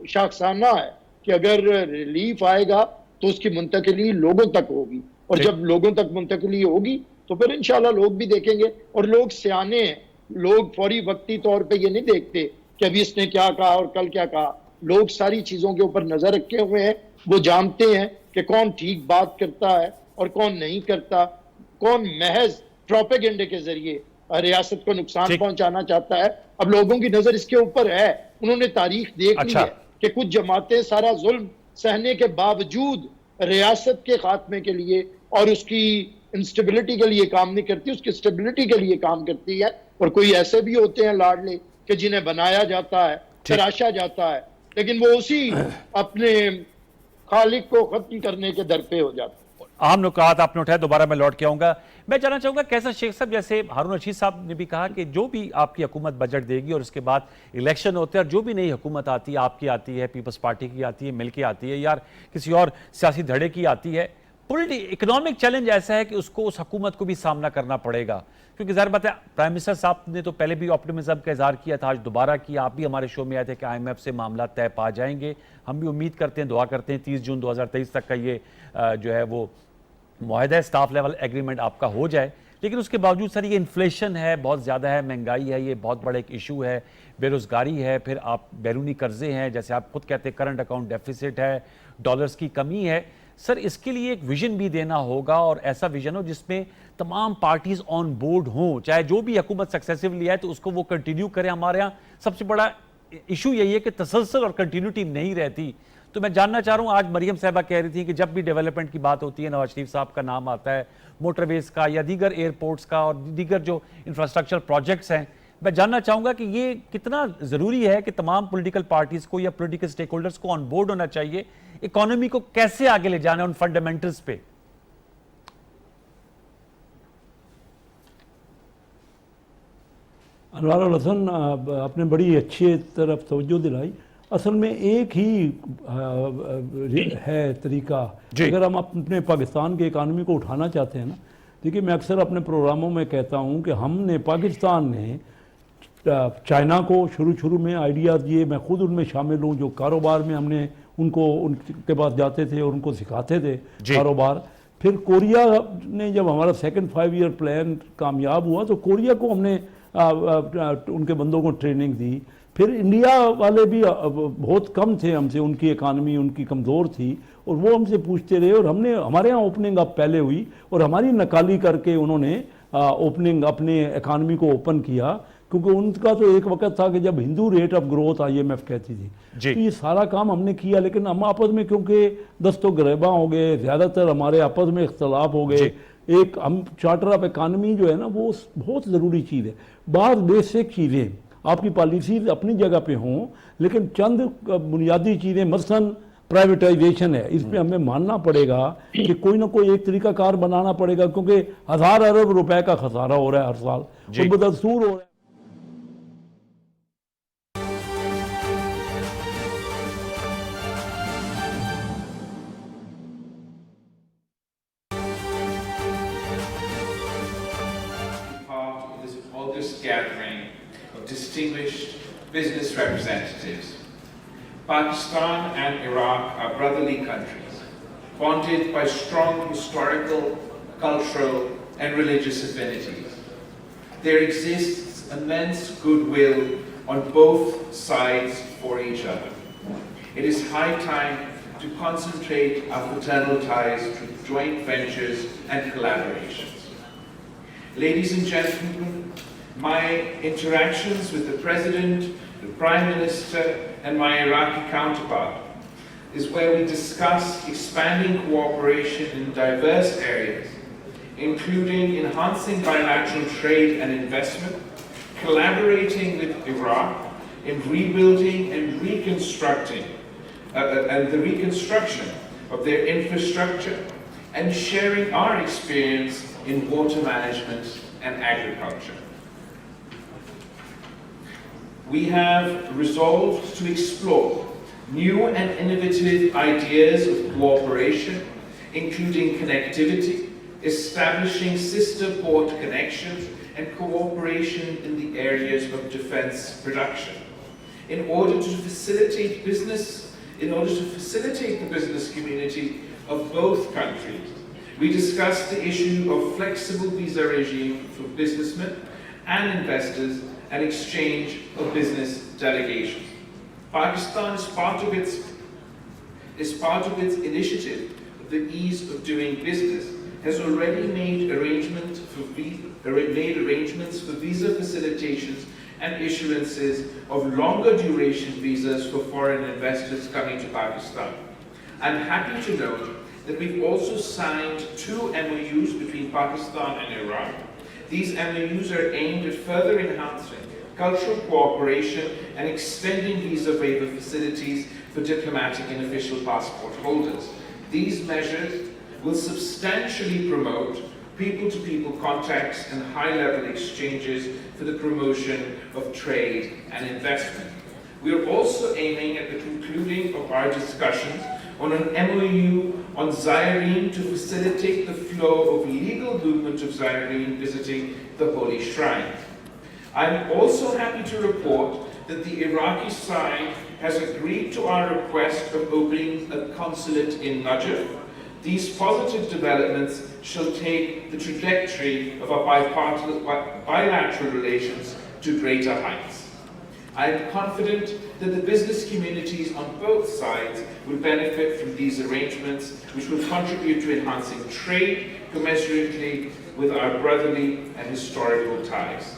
शाखसाना है कि अगर रिलीफ आएगा तो उसकी मुंतकिली लोगों तक होगी, और जब लोगों तक मुंतकिली होगी तो फिर इंशाल्लाह लोग भी देखेंगे। और लोग सियाने हैं, लोग फौरी वक्ती तौर पे ये नहीं देखते कि अभी इसने क्या कहा और कल क्या कहा। लोग सारी चीजों के ऊपर नजर रखे हुए हैं, वो जानते हैं कि कौन ठीक बात करता है और कौन नहीं करता, कौन महज प्रोपेगेंडे के जरिए रियासत को नुकसान पहुंचाना चाहता है। अब लोगों की नजर इसके ऊपर है, उन्होंने तारीख देख ली है कि कुछ जमातें सारा जुल्म सहने के बावजूद रियासत के खात्मे के लिए और उसकी इंस्टेबिलिटी के लिए काम नहीं करती, उसकी स्टेबिलिटी के लिए काम करती है। और कोई ऐसे भी होते हैं लाडले कि जिन्हें बनाया जाता है, तराशा जाता है, लेकिन वो उसी अपने खालिक को खत्म करने के दर पे हो जाता है। आम नुकात आपने उठाया, दोबारा मैं लौट के आऊंगा। मैं जानना चाहूंगा कैसर शेख साहब, जैसे हारून रशीद साहब ने भी कहा कि जो भी आपकी हुकूमत बजट देगी और उसके बाद इलेक्शन होते हैं, और जो भी नई हुकूमत आती है, आपकी आती है, पीपल्स पार्टी की आती है, मिल के आती है, या किसी और सियासी धड़े की आती है, इकोनॉमिक चैलेंज ऐसा है कि उसको उस हुकूमत को भी सामना करना पड़ेगा, क्योंकि ज़ाहिर बात है प्राइम मिनिस्टर साहब ने तो पहले भी ऑप्टिमिज्म का इजहार किया था, आज दोबारा किया। आप भी हमारे शो में आए थे कि IMF से मामला तय पा जाएंगे। हम भी उम्मीद करते हैं, दुआ करते हैं 30 जून 2023 तक का ये जो है वो मुआहदा स्टाफ लेवल एग्रीमेंट आपका हो जाए। लेकिन उसके बावजूद सर ये इन्फ्लेशन है, बहुत ज़्यादा है, महंगाई है, ये बहुत बड़ा एक इशू है, बेरोज़गारी है, फिर आप बैरूनी कर्जे हैं, जैसे आप खुद कहते हैं करंट अकाउंट डेफिसिट है, डॉलर्स की कमी है। सर इसके लिए एक विजन भी देना होगा, और ऐसा विजन हो जिसमें तमाम पार्टीज ऑन बोर्ड हों, चाहे जो भी हुकूमत सक्सेसिवली आए तो उसको वो कंटिन्यू करें। हमारे यहाँ सबसे बड़ा इशू यही है कि तसलसल और कंटिन्यूटी नहीं रहती। तो मैं जानना चाह रहा हूँ, आज मरियम साहबा कह रही थी कि जब भी डेवलपमेंट की बात होती है नवाज शरीफ साहब का नाम आता है, मोटरवेज का या दीगर एयरपोर्ट्स का और दीगर जो इंफ्रास्ट्रक्चर प्रोजेक्ट्स हैं। मैं जानना चाहूँगा कि ये कितना ज़रूरी है कि तमाम पॉलिटिकल पार्टीज़ को या पॉलिटिकल स्टेक होल्डर्स को ऑन बोर्ड होना चाहिए, इकोनॉमी को कैसे आगे ले जाना है उन फंडामेंटल्स पे। अनवारुल हसन, आपने बड़ी अच्छी तरफ तवज्जो दिलाई। असल में एक ही है तरीका, अगर हम अपने पाकिस्तान के इकानमी को उठाना चाहते हैं ना। देखिए, मैं अक्सर अपने प्रोग्रामों में कहता हूँ कि हमने पाकिस्तान ने चाइना को शुरू में आइडियाज़ दिए, मैं खुद उनमें शामिल हूँ, जो कारोबार में हमने उनके पास जाते थे और उनको सिखाते थे कारोबार। फिर कोरिया ने जब हमारा सेकंड 5 ईयर प्लान कामयाब हुआ तो कोरिया को हमने उनके बंदों को ट्रेनिंग दी। फिर इंडिया वाले भी बहुत कम थे हमसे, उनकी इकानमी उनकी कमज़ोर थी और वो हमसे पूछते रहे, और हमारे यहाँ ओपनिंग अब पहले हुई और हमारी नकाली करके उन्होंने ओपनिंग अपने इकानमी को ओपन किया, क्योंकि उनका तो एक वक्त था कि जब Hindu rate of growth IMF कहती थी। तो ये सारा काम हमने किया, लेकिन हम आपस में क्योंकि दस्तो गिरेबा हो गए, ज़्यादातर हमारे आपस में इख्तलाफ हो गए। एक हम चार्टर ऑफ इकानमी जो है ना, वो बहुत ज़रूरी चीज़ है। बहुत बेसिक चीज़ें आपकी पॉलिसीज अपनी जगह पे हों, लेकिन चंद बुनियादी चीज़ें मसलन प्राइवेटाइजेशन है, इस पर हमें मानना पड़ेगा कि कोई ना कोई एक तरीका कार बनाना पड़ेगा, क्योंकि 1000 अरब रुपए का खसारा हो रहा है हर साल और बदस्तूर हो रहा है। Gathering of distinguished business representatives. Pakistan and Iraq are brotherly countries, bonded by strong historical, cultural, and religious affinities. There exists immense goodwill on both sides for each other. It is high time to concentrate our fraternal ties through joint ventures and collaborations. Ladies and gentlemen, my interactions with the President, the Prime Minister, and my Iraqi counterpart is where we discuss expanding cooperation in diverse areas, including enhancing bilateral trade and investment, collaborating with Iraq in rebuilding and reconstructing and the reconstruction of their infrastructure, and sharing our experience in water management and agriculture. We have resolved to explore new and innovative ideas of cooperation, including connectivity, establishing sister port connections, and cooperation in the areas of defense production. In order to facilitate the business community of both countries, we discussed the issue of flexible visa regime for businessmen and investors and exchange of business delegations. Pakistan is part of its initiative of the ease of doing business has already made arrangements for visa facilitations and issuances of longer duration visas for foreign investors coming to Pakistan. I'm happy to note that we've also signed 2 MOUs between Pakistan and Iraq. These MOUs are aimed at further enhancing cultural cooperation and extending visa waiver facilities for diplomatic and official passport holders. These measures will substantially promote people-to-people contacts and high-level exchanges for the promotion of trade and investment. We are also aiming at the concluding of our discussions on an MOU on Zairene to facilitate the flow of legal movement of Zairene visiting the Holy Shrine. I'm also happy to report that the Iraqi side has agreed to our request of opening a consulate in Najaf. These positive developments shall take the trajectory of our bilateral relations to greater heights. I am confident that the business communities on both sides will benefit from these arrangements, which will contribute to enhancing trade commensurately with our brotherly and historical ties.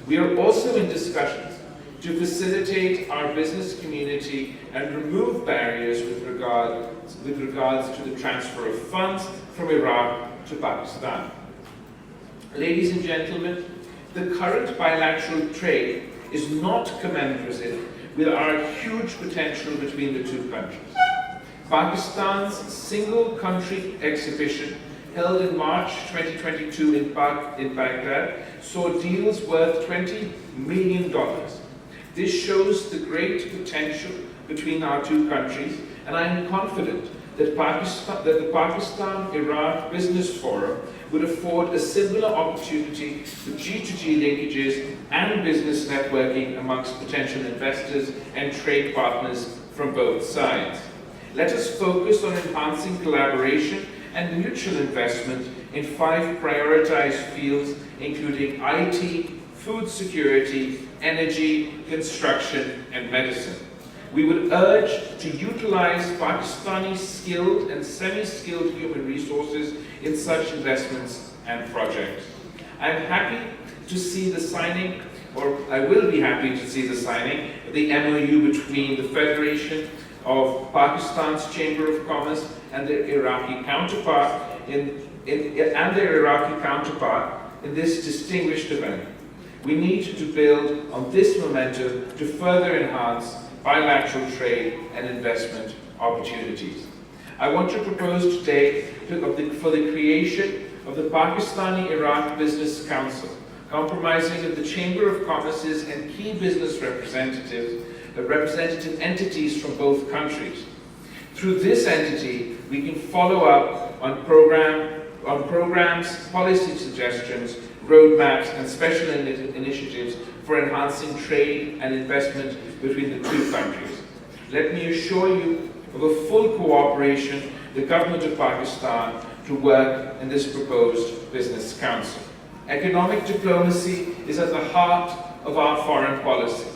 We are also in discussions to facilitate our business community and remove barriers with regards to the transfer of funds from Iraq to Pakistan. Ladies and gentlemen, the current bilateral trade is not commensurate with our huge potential between the two countries. Pakistan's single country exhibition held in March 2022 in Baghdad saw deals worth $20 million. This shows the great potential between our two countries, and I am confident that the Pakistan-Iraq Business Forum would afford a similar opportunity for G2G linkages and business networking amongst potential investors and trade partners from both sides. Let us focus on enhancing collaboration and mutual investment in 5 prioritized fields, including IT, food security, energy, construction, and medicine. We would urge to utilize Pakistani skilled and semi-skilled human resources in such investments and projects. I'm happy to see the signing, or I will be happy to see the signing of the MOU between the Federation of Pakistan's Chamber of Commerce and their Iraqi counterpart in this distinguished event. We need to build on this momentum to further enhance bilateral trade and investment opportunities. I want to propose today for the creation of the Pakistani-Iraq Business Council, comprising of the Chamber of Commerce's and key business representative entities from both countries. Through this entity, we can follow up on programs, policy suggestions, roadmaps, and special initiatives for enhancing trade and investment between the two countries. Let me assure you of a full cooperation with the government of Pakistan to work in this proposed business council. Economic diplomacy is at the heart of our foreign policy.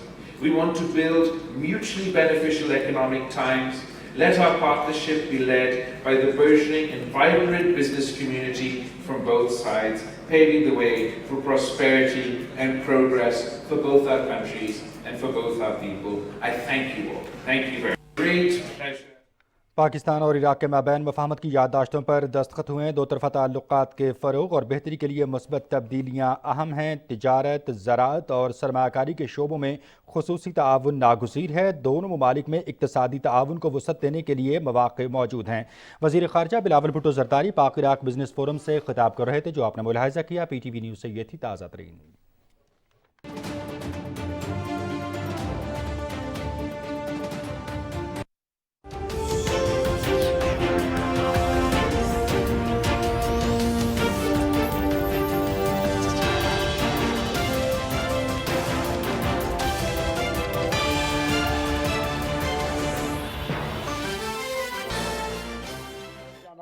We want to build mutually beneficial economic ties. Let our partnership be led by the burgeoning and vibrant business community from both sides, paving the way for prosperity and progress for both our countries and for both our people. I thank you all. Thank you very much. Great pleasure. Pakistan और Iraq के माबैन मफ़ाहमत की याददाश्तों पर दस्तखत हुए। दो तरफ़ा ताल्लुक़ात के फ़रोग़ और बेहतरी के लिए मुस्बत तब्दीलियाँ अहम हैं। तिजारत, ज़राअत और सरमायाकारी के शोबों में ख़ुसूसी ताआवुन नागुज़ीर है। दोनों ममालिक में इक़्तिसादी ताआवुन को वसअत देने के लिए मौक़े मौजूद हैं। वज़ीर ख़ारजा बिलावल भुट्टो ज़रदारी पाक इराक़ बिज़नेस फ़ोरम से ख़िताब कर रहे थे। जो आपने मुलाहिज़ा किया, PTV न्यूज़ से ये थी ताज़ा तरीन।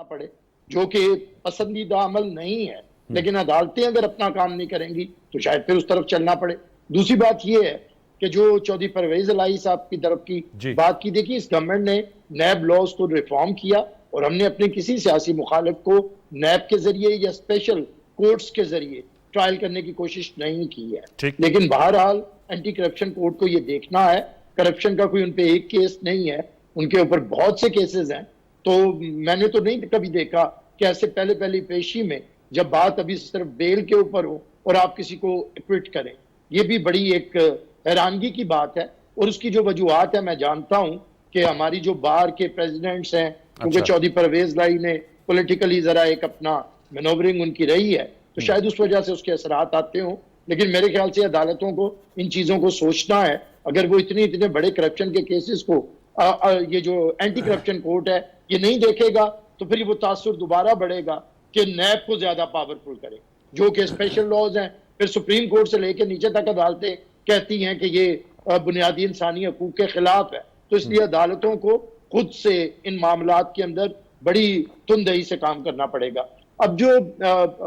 पड़े जो कि पसंदीदा अमल नहीं है, लेकिन अदालतें अगर अपना काम नहीं करेंगी तो शायद फिर उस तरफ चलना पड़े। दूसरी बात यह है कि जो चौधरी परवेज इलाही साहब की तरफ की बात की, देखिए इस गवर्नमेंट ने नैब लॉज को रिफॉर्म किया और हमने अपने किसी सियासी मुखालिफ को नैब के जरिए या स्पेशल कोर्ट्स के जरिए ट्रायल करने की कोशिश नहीं की है। लेकिन बहरहाल एंटी करप्शन कोर्ट को यह देखना है, करप्शन का कोई उनपे एक केस नहीं है, उनके ऊपर बहुत से केसेस हैं। तो मैंने तो नहीं कभी देखा कि ऐसे पहली पेशी में जब बात अभी सिर्फ बेल के ऊपर हो और आप किसी को एक्विट करें, ये भी बड़ी एक हैरानगी की बात है। और उसकी जो वजूहत है, मैं जानता हूं कि हमारी जो बार के प्रेसिडेंट्स हैं, क्योंकि चौधरी परवेज लाई ने पॉलिटिकली जरा एक अपना मैनोवरिंग उनकी रही है, तो शायद उस वजह से उसके असरात आते हों। लेकिन मेरे ख्याल से अदालतों को इन चीजों को सोचना है। अगर वो इतने बड़े करप्शन के केसेस को ये जो एंटी करप्शन कोर्ट है ये नहीं देखेगा तो फिर वो तासुर दोबारा बढ़ेगा कि नैब को ज्यादा पावरफुल करे, जो कि स्पेशल लॉज हैं। फिर सुप्रीम कोर्ट से लेकर नीचे तक अदालतें कहती हैं कि ये बुनियादी इंसानी हकूक के खिलाफ है। तो इसलिए अदालतों को खुद से इन मामलात के अंदर बड़ी तुंदही से काम करना पड़ेगा। अब जो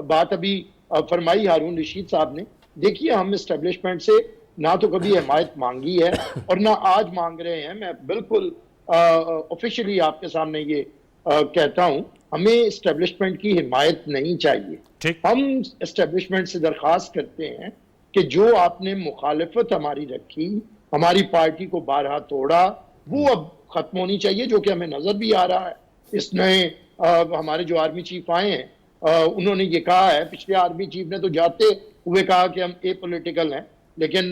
बात अभी फरमाई हारून रशीद साहब ने, देखिए हम इस्टेब्लिशमेंट से ना तो कभी हिमायत मांगी है और ना आज मांग रहे हैं। मैं बिल्कुल ऑफिशियली आपके सामने ये कहता हूं, हमें इस्टेब्लिशमेंट की हिमायत नहीं चाहिए। हम इस्टेब्लिशमेंट से दरख्वास्त करते हैं कि जो आपने मुखालिफत हमारी रखी, हमारी पार्टी को बारहा तोड़ा, वो अब खत्म होनी चाहिए, जो कि हमें नजर भी आ रहा है। इस नए हमारे जो आर्मी चीफ आए हैं उन्होंने ये कहा है, पिछले आर्मी चीफ ने तो जाते हुए कहा कि हम ए पॉलिटिकल हैं, लेकिन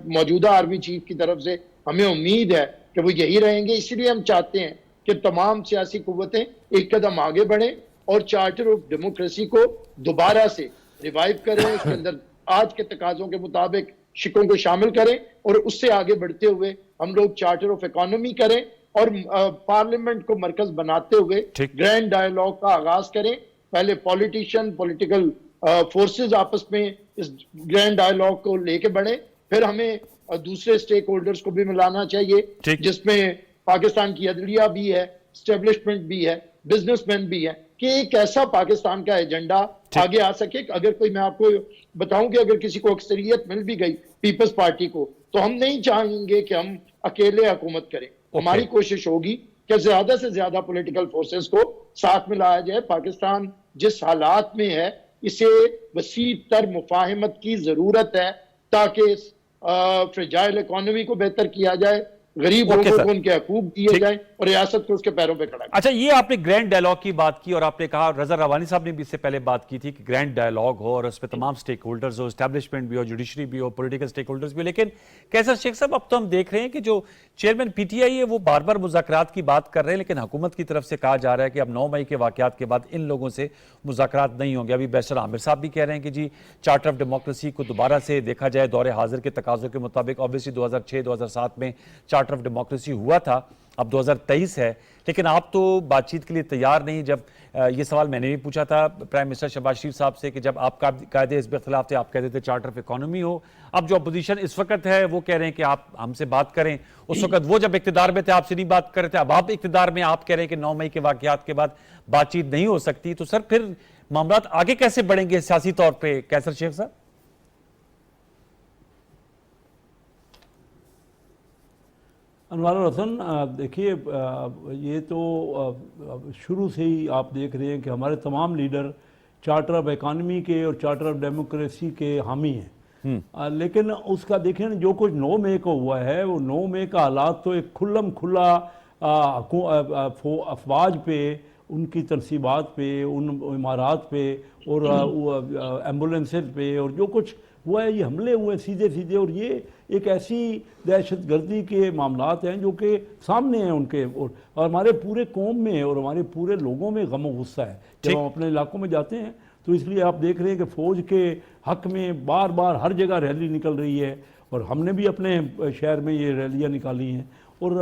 मौजूदा आर्मी चीफ की तरफ से हमें उम्मीद है कि वो यही रहेंगे। इसलिए हम चाहते हैं कि तमाम सियासी कुव्वतें एक कदम आगे बढ़ें और चार्टर ऑफ डेमोक्रेसी को दोबारा से रिवाइव करें, उसके अंदर आज के तकाजों के मुताबिक शिकों को शामिल करें और उससे आगे बढ़ते हुए हम लोग चार्टर ऑफ इकोनॉमी करें और पार्लियामेंट को मरकज बनाते हुए ग्रैंड डायलॉग का आगाज करें। पहले पॉलिटिशियन, पॉलिटिकल फोर्सेस आपस में इस ग्रैंड डायलॉग को लेके बढ़े, फिर हमें दूसरे स्टेक होल्डर्स को भी मिलाना चाहिए, जिसमें पाकिस्तान की अदलिया भी है, स्टेब्लिशमेंट भी है, बिजनेसमैन भी है, कि एक ऐसा पाकिस्तान का एजेंडा आगे आ सके। अगर कोई, मैं आपको बताऊं कि अगर किसी को अक्सरियत मिल भी गई पीपल्स पार्टी को, तो हम नहीं चाहेंगे कि हम अकेले हुकूमत करें। हमारी कोशिश होगी कि ज्यादा से ज्यादा पॉलिटिकल फोर्सेस को साथ में लाया जाए। पाकिस्तान जिस हालात में है, इसे वसी तर मुफाहिमत की जरूरत है ताकि फ्रेजाइल इकोनॉमी को बेहतर किया जाए, गरीब लोगों को उनके हकूक दिए जाए और रियासत को उसके पैरों पे खड़ा किया। अच्छा, ये आपने ग्रैंड डायलॉग की बात की और आपने कहा, रजा रवानी साहब ने भी इससे पहले बात की थी कि ग्रैंड डायलॉग हो और उसमें तमाम स्टेक होल्डर्स हो, एस्टैब्लिशमेंट भी हो, जुडिशरी भी हो, पॉलिटिकल स्टेक होल्डर्स भी हो। लेकिन कैसर शेख साहब, अब तो हम देख रहे हैं कि जो चेयरमैन पीटीआई है वो बार बार मुज़ाकरात की बात कर रहे हैं, लेकिन हुकूमत की तरफ से कहा जा रहा है कि अब 9 मई के वाकयात के बाद इन लोगों से मुज़ाकरात नहीं होंगे। अभी बैरिस्टर आमिर साहब भी कह रहे हैं कि जी चार्टर ऑफ डेमोक्रेसी को दोबारा से देखा जाए दौरे हाजिर के तकाजों के मुताबिक। ऑब्वियसली 2006-2007 में चार्टर ऑफ डेमोक्रेसी हुआ था, अब 2023 है, लेकिन आप तो बातचीत के लिए तैयार नहीं। जब ये सवाल मैंने भी पूछा था प्राइम मिनिस्टर शहबाज शरीफ साहब से कि जब आपका कायदे हिज़्ब खिलाफ थे, आप कहते थे चार्टर ऑफ इकोनॉमी हो। अब जो अपोजिशन इस वक्त है वो कह रहे हैं कि आप हमसे बात करें। उस वक्त वो जब इक़्तिदार में थे आपसे नहीं बात कर रहे थे, अब आप इक़्तिदार में, आप कह रहे हैं कि 9 मई के वाक़यात के बाद बातचीत नहीं हो सकती। तो सर फिर मामलात आगे कैसे बढ़ेंगे सियासी तौर पर, कैसर शेख साहब? अनवर हसन, देखिए ये तो शुरू से ही आप देख रहे हैं कि हमारे तमाम लीडर चार्टर ऑफ इकानमी के और चार्टर ऑफ डेमोक्रेसी के हामी हैं। लेकिन उसका देखें ना, जो कुछ 9 मई को हुआ है, वो 9 मई का हालात तो एक खुल्लम खुला अफवाज पे, उनकी तनसीबात पे, उन इमारात पे और एम्बुलेंसेज पे और जो कुछ हुआ है, ये हमले हुए सीधे सीधे। और ये एक ऐसी दहशत गर्दी के मामलात हैं जो कि सामने हैं उनके, और हमारे पूरे कौम में और हमारे पूरे लोगों में गम और गुस्सा है जब हम अपने इलाकों में जाते हैं। तो इसलिए आप देख रहे हैं कि फ़ौज के हक़ में बार बार हर जगह रैली निकल रही है और हमने भी अपने शहर में ये रैलियाँ निकाली हैं। और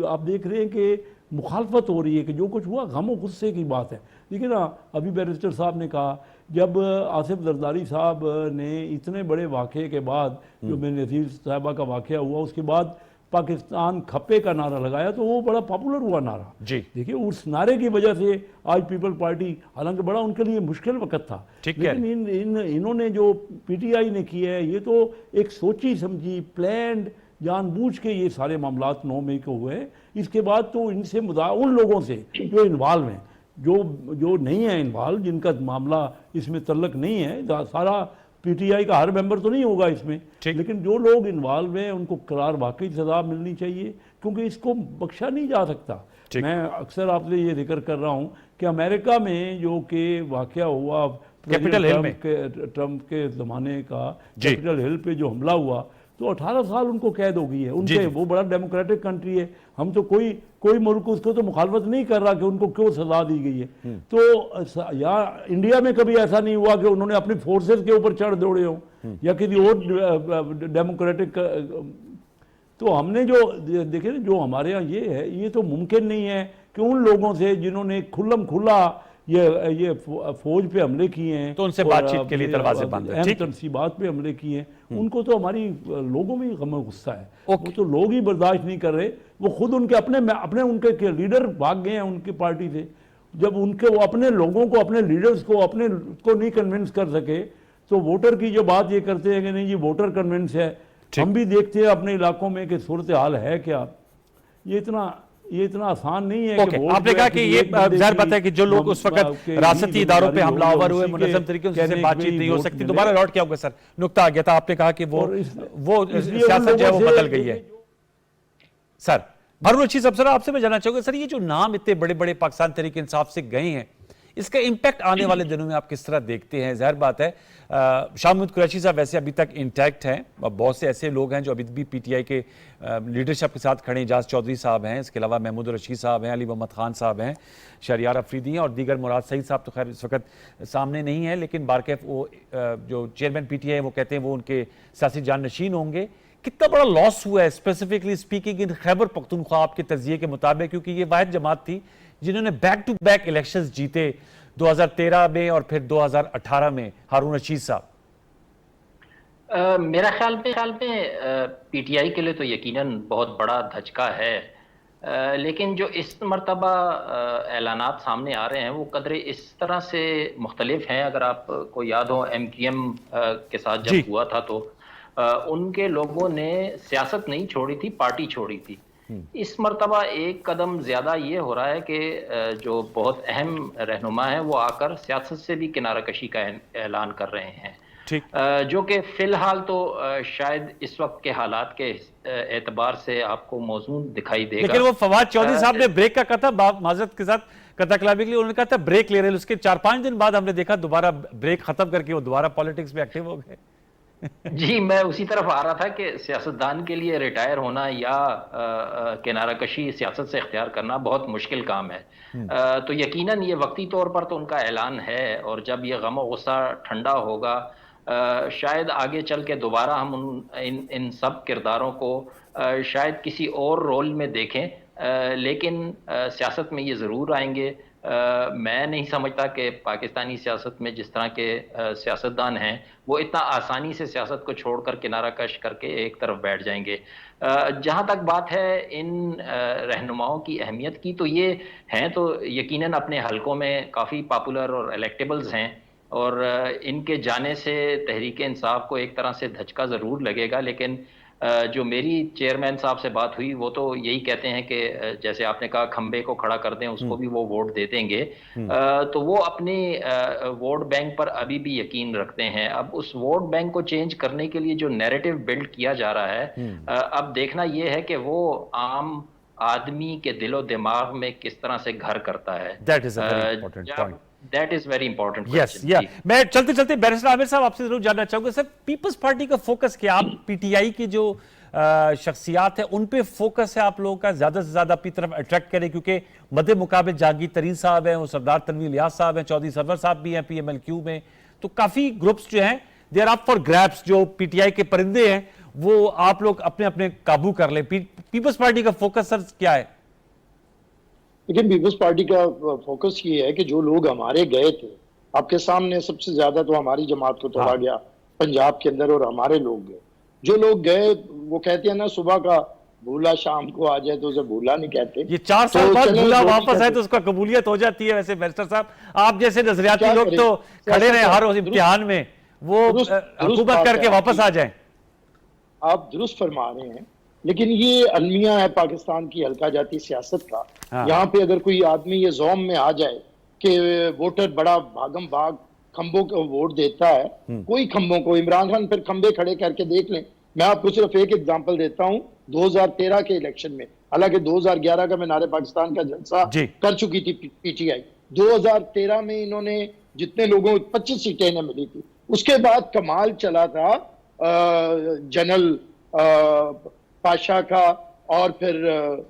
आप देख रहे हैं कि मुखालफत हो रही है कि जो कुछ हुआ गम और गुस्से की बात है। देखिए ना, अभी बैरिस्टर साहब ने कहा, जब आसिफ जरदारी साहब ने इतने बड़े वाक़े के बाद, जो मेरे नज़ीर साहबा का वाक़या हुआ, उसके बाद पाकिस्तान खप्पे का नारा लगाया, तो वो बड़ा पॉपुलर हुआ नारा जी। देखिए उस नारे की वजह से आज पीपल पार्टी, हालांकि बड़ा उनके लिए मुश्किल वक्त था, लेकिन इन्होंने जो पीटीआई ने किया है, ये तो एक सोची समझी प्लान्ड, जानबूझ के ये सारे मामलात 9 मई को हुए। इसके बाद तो इनसे उन लोगों से जो इन्वॉल्व हैं, जो नहीं है इन्वॉल्व, जिनका मामला इसमें तल्लक नहीं है, सारा पीटीआई का हर मेंबर तो नहीं होगा इसमें, लेकिन जो लोग इन्वॉल्व हैं उनको करार वाकई सजा मिलनी चाहिए, क्योंकि इसको बख्शा नहीं जा सकता। मैं अक्सर आपसे ये जिक्र कर रहा हूँ कि अमेरिका में जो कि वाकया हुआ कैपिटल हिल में, ट्रंप के ज़माने का कैपिटल हिल पे जो हमला हुआ, तो 18 साल उनको कैद हो गई है उनके। वो बड़ा डेमोक्रेटिक कंट्री है, हम तो कोई मुल्क उसको तो मुखालफत नहीं कर रहा कि उनको क्यों सजा दी गई है। तो या इंडिया में कभी ऐसा नहीं हुआ कि उन्होंने अपनी फोर्सेस के ऊपर चढ़ दौड़े हों या किसी और डेमोक्रेटिक। तो हमने जो देखिए ना, जो हमारे यहाँ ये है, ये तो मुमकिन नहीं है कि उन लोगों से जिन्होंने खुल्लम खुला ये फौज पे हमले किए हैं, तो उनसे और बातचीत के लिए दरवाजे बंद हैं। अहम ठीक। तनसीबात पे हमले किए हैं, उनको तो हमारी लोगों में गम गुस्सा है। वो तो लोग ही बर्दाश्त नहीं कर रहे, वो खुद उनके अपने उनके लीडर भाग गए हैं उनकी पार्टी से। जब वो अपने लोगों को, अपने लीडर्स को, अपने को नहीं कन्विंस कर सके, तो वोटर की जो बात ये करते हैं कि नहीं जी वोटर कन्विंस है। हम भी देखते हैं अपने इलाकों में कि सूरत हाल है क्या। ये इतना आसान नहीं है कि वोट आपने कहा कि ये जाहिर बात है कि जो लोग उस वक्त रासती इदारों पे हमलावर हुए, मुनज़्ज़म तरीके से बातचीत नहीं हो सकती। दोबारा लौट के आऊंगा सर, नुक्ता आ गया था। आपने कहा कि वो सियासत जो है वो बदल गई है। सर हारून रशीद साहब, सर आपसे मैं जानना चाहूंगा, सर ये जो नाम इतने बड़े बड़े पाकिस्तान तहरीक इंसाफ से गए हैं, इसका इंपैक्ट आने वाले दिनों में आप किस तरह देखते हैं? जाहिर बात है शाह महमूद कुरैशी साहब वैसे अभी तक इंटैक्ट हैं, बहुत से ऐसे लोग हैं जो अभी भी पीटीआई के लीडरशिप के साथ खड़े हैं। इजाज चौधरी साहब हैं, इसके अलावा महमूद रशीद साहब हैं, अली मोहम्मद खान साहब हैं, शहरियार अफरीदी हैं और दीगर। मुराद सईद साहब तो खैर इस वक्त सामने नहीं है, लेकिन बारकैफ वो जो चेयरमैन पीटीआई है वो कहते हैं वो उनके सियासी जाननशीन होंगे। कितना बड़ा लॉस हुआ है specifically speaking in Khyber Pakhtunkhwa आपके तजिए के मुताबिक, क्योंकि ये वाहिद जमात थी जिन्होंने बैक टू बैक इलेक्शंस जीते 2013 में और फिर 2018 में। हारून रशीद साहब, मेरा ख्याल में पीटीआई के लिए तो यकीनन बहुत बड़ा धचका है, लेकिन जो इस मर्तबा ऐलानात सामने आ रहे हैं वो कदरे इस तरह से मुख्तलिफ हैं। अगर आपको याद हो MQM के साथ जब हुआ था तो उनके लोगों ने सियासत नहीं छोड़ी थी, पार्टी छोड़ी थी। इस मर्तबा एक कदम ज्यादा ये हो रहा है कि जो बहुत अहम रहनुमा है वो आकर सियासत से भी किनारा कशी का ऐलान कर रहे हैं, जो कि फिलहाल तो शायद इस वक्त के हालात के एतबार से आपको मौजूद दिखाई देगा। लेकिन वो फवाद चौधरी साहब ने ब्रेक का कहा था, माजरत के साथ कथा कलामी के लिए उन्होंने कहा था ब्रेक ले रहे हैं, उसके 4-5 दिन बाद हमने देखा दोबारा ब्रेक खत्म करके वो दोबारा पॉलिटिक्स में एक्टिव हो गए। जी, मैं उसी तरफ आ रहा था कि सियासतदान के लिए रिटायर होना या किनारा कशी सियासत से इख्तियार करना बहुत मुश्किल काम है। तो यकीनन ये वक्ती तौर पर तो उनका ऐलान है, और जब ये गम और गुस्सा ठंडा होगा शायद आगे चल के दोबारा हम इन सब किरदारों को शायद किसी और रोल में देखें, लेकिन सियासत में ये ज़रूर आएंगे। मैं नहीं समझता कि पाकिस्तानी सियासत में जिस तरह के सियासतदान हैं वो इतना आसानी से सियासत को छोड़कर किनारा कश करके एक तरफ बैठ जाएंगे। जहाँ तक बात है इन रहनुमाओं की अहमियत की, तो ये हैं तो यकीनन अपने हलकों में काफ़ी पॉपुलर और इलेक्टेबल्स हैं, और इनके जाने से तहरीक इंसाफ को एक तरह से धचका ज़रूर लगेगा। लेकिन जो मेरी चेयरमैन साहब से बात हुई वो तो यही कहते हैं कि जैसे आपने कहा खंबे को खड़ा कर दें उसको भी वो वोट दे देंगे, तो वो अपने वोट बैंक पर अभी भी यकीन रखते हैं। अब उस वोट बैंक को चेंज करने के लिए जो नैरेटिव बिल्ड किया जा रहा है, अब देखना ये है कि वो आम आदमी के दिलो दिमाग में किस तरह से घर करता है। That is a very important point. That is very important yes, question. yeah. मैं चलते चलते बैरिस्टर आमिर साहब आपसे जरूर जानना चाहूंगा, सर पीपल्स पार्टी का फोकस क्या? आप पीटीआई की जो शख्सियात है उन पे फोकस है आप लोगों का ज्यादा से ज्यादा अपनी तरफ अट्रैक्ट करें, क्योंकि मध्य मुकाबले जहांगीर तरीन साहब हैं, वो सरदार तनवीर इलियास साहब हैं, चौधरी सरवर साहब भी हैं PMLQ में, तो काफी ग्रुप्स जो हैं they are up for grabs. जो पीटीआई के परिंदे हैं वो आप लोग अपने अपने काबू कर लें। पीपल्स पार्टी का फोकस सर क्या है? लेकिन पीपल्स पार्टी का फोकस ये है कि जो लोग हमारे गए थे, आपके सामने सबसे ज्यादा तो हमारी जमात को तोड़ा गया पंजाब के अंदर, और हमारे लोग गए। जो लोग गए वो कहते हैं ना, सुबह का भूला शाम को आ जाए तो उसे भूला नहीं कहते। ये 4 साल बाद भूला वापस आए तो उसका कबूलियत हो जाती है। वैसे बैरिस्टर साहब आप जैसे नजरियाती लोग तो खड़े रहे हर इम्तिहान में, वो हुकूमत करके वापस आ जाए। आप दुरुस्त फरमा रहे हैं, लेकिन ये अलमिया है पाकिस्तान की हल्का जाती सियासत का। यहाँ पे अगर कोई आदमी ये ज़ौम में आ जाए कि वोटर बड़ा भागम भाग खंबों को वोट देता है, कोई खंबों को, इमरान खान फिर खंबे खड़े करके देख लें। मैं आपको सिर्फ एक एग्जांपल देता हूँ 2013 के इलेक्शन में, हालांकि 2011 का मीनारे पाकिस्तान का जलसा कर चुकी थी पीटीआई। 2013 में इन्होंने जितने लोगों 25 सीटें इन्हें मिली थी, उसके बाद कमाल चला था जनरल पाशा का और फिर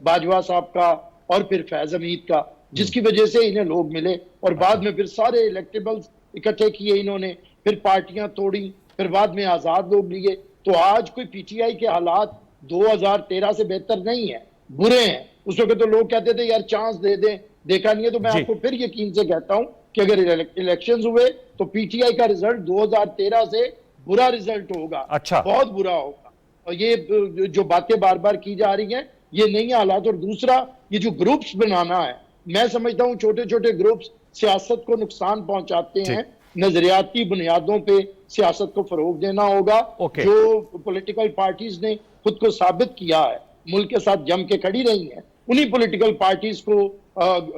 बाजवा साहब का और फिर फैज हमीद का, जिसकी वजह से इन्हें लोग मिले, और बाद में फिर सारे इलेक्टेबल्स इकट्ठे किए इन्होंने, फिर पार्टियां तोड़ी, फिर बाद में आजाद लोग लिए। तो आज कोई पीटीआई के हालात 2013 से बेहतर नहीं है, बुरे हैं। उस वक्त तो लोग कहते थे यार चांस दे दें, देखा नहीं है। तो मैं जी। आपको फिर यकीन से कहता हूं कि अगर इलेक्शंस हुए तो पीटीआई का रिजल्ट 2013 से बुरा रिजल्ट होगा। अच्छा। बहुत बुरा होगा। और ये जो बातें बार बार की जा रही हैं, ये नहीं हालात। और दूसरा, ये जो ग्रुप्स बनाना है, मैं समझता हूं छोटे छोटे ग्रुप्स सियासत को नुकसान पहुंचाते हैं। नजरियाती बुनियादों पे सियासत को फरोग देना होगा। ओके। जो पॉलिटिकल पार्टीज ने खुद को साबित किया है, मुल्क के साथ जम के खड़ी रही हैं, उन्हीं पॉलिटिकल पार्टीज को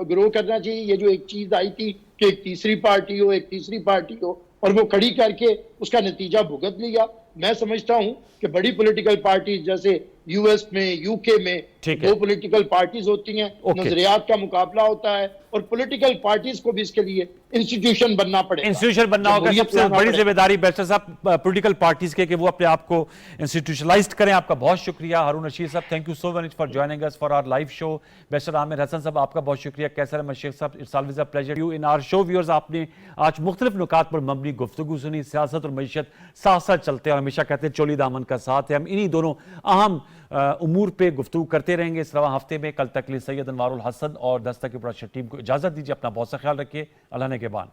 ग्रो करना चाहिए। ये जो एक चीज आई थी कि एक तीसरी पार्टी हो, एक तीसरी पार्टी हो, और वो खड़ी करके उसका नतीजा भुगत लिया। मैं समझता हूं कि बड़ी पॉलिटिकल पार्टीज जैसे यूएस में, यूके में ठीक है। दो पॉलिटिकल पार्टीज होती हैं, ओके। नजरियात का मुकाबला होता है, और पॉलिटिकल पार्टीज को भी इसके लिए इंस्टीट्यूशन बनना पड़ेगा। इंस्टीट्यूशन बनना होगा। जमहूरियत सबसे लाना बड़ी पड़ेगा। जिम्मेदारी बैरिस्टर साहब पॉलिटिकल पार्टीज के कि वो अपने आप को इंस्टीट्यूशनलाइज्ड करें। आपका बहुत शुक्रिया हारून रशीद साहब, thank you so much for joining us for our live show. Barrister Aamir Hassan साहब, आपका बहुत शुक्रिया। कैसर अहमद शेख साहब, it's always a pleasure you in our show. Viewers, आपने आज मुख्तलिफ नुकात पर मबनी गुफ्तगू सुनी। सियासत और मईशत साथ साथ चलते हैं और हमेशा कहते हैं चोली दामन का साथ है। हम इन्हीं दोनों अहम उमूर पे गुफ्तगू करते रहेंगे इस रवा हफ्ते में। कल तक लिए सैयद अनवारुल हसन और दस्तक की प्रोडक्शन टीम को इजाजत दीजिए। अपना बहुत सा ख्याल रखिए। अल्लाह ने के बान।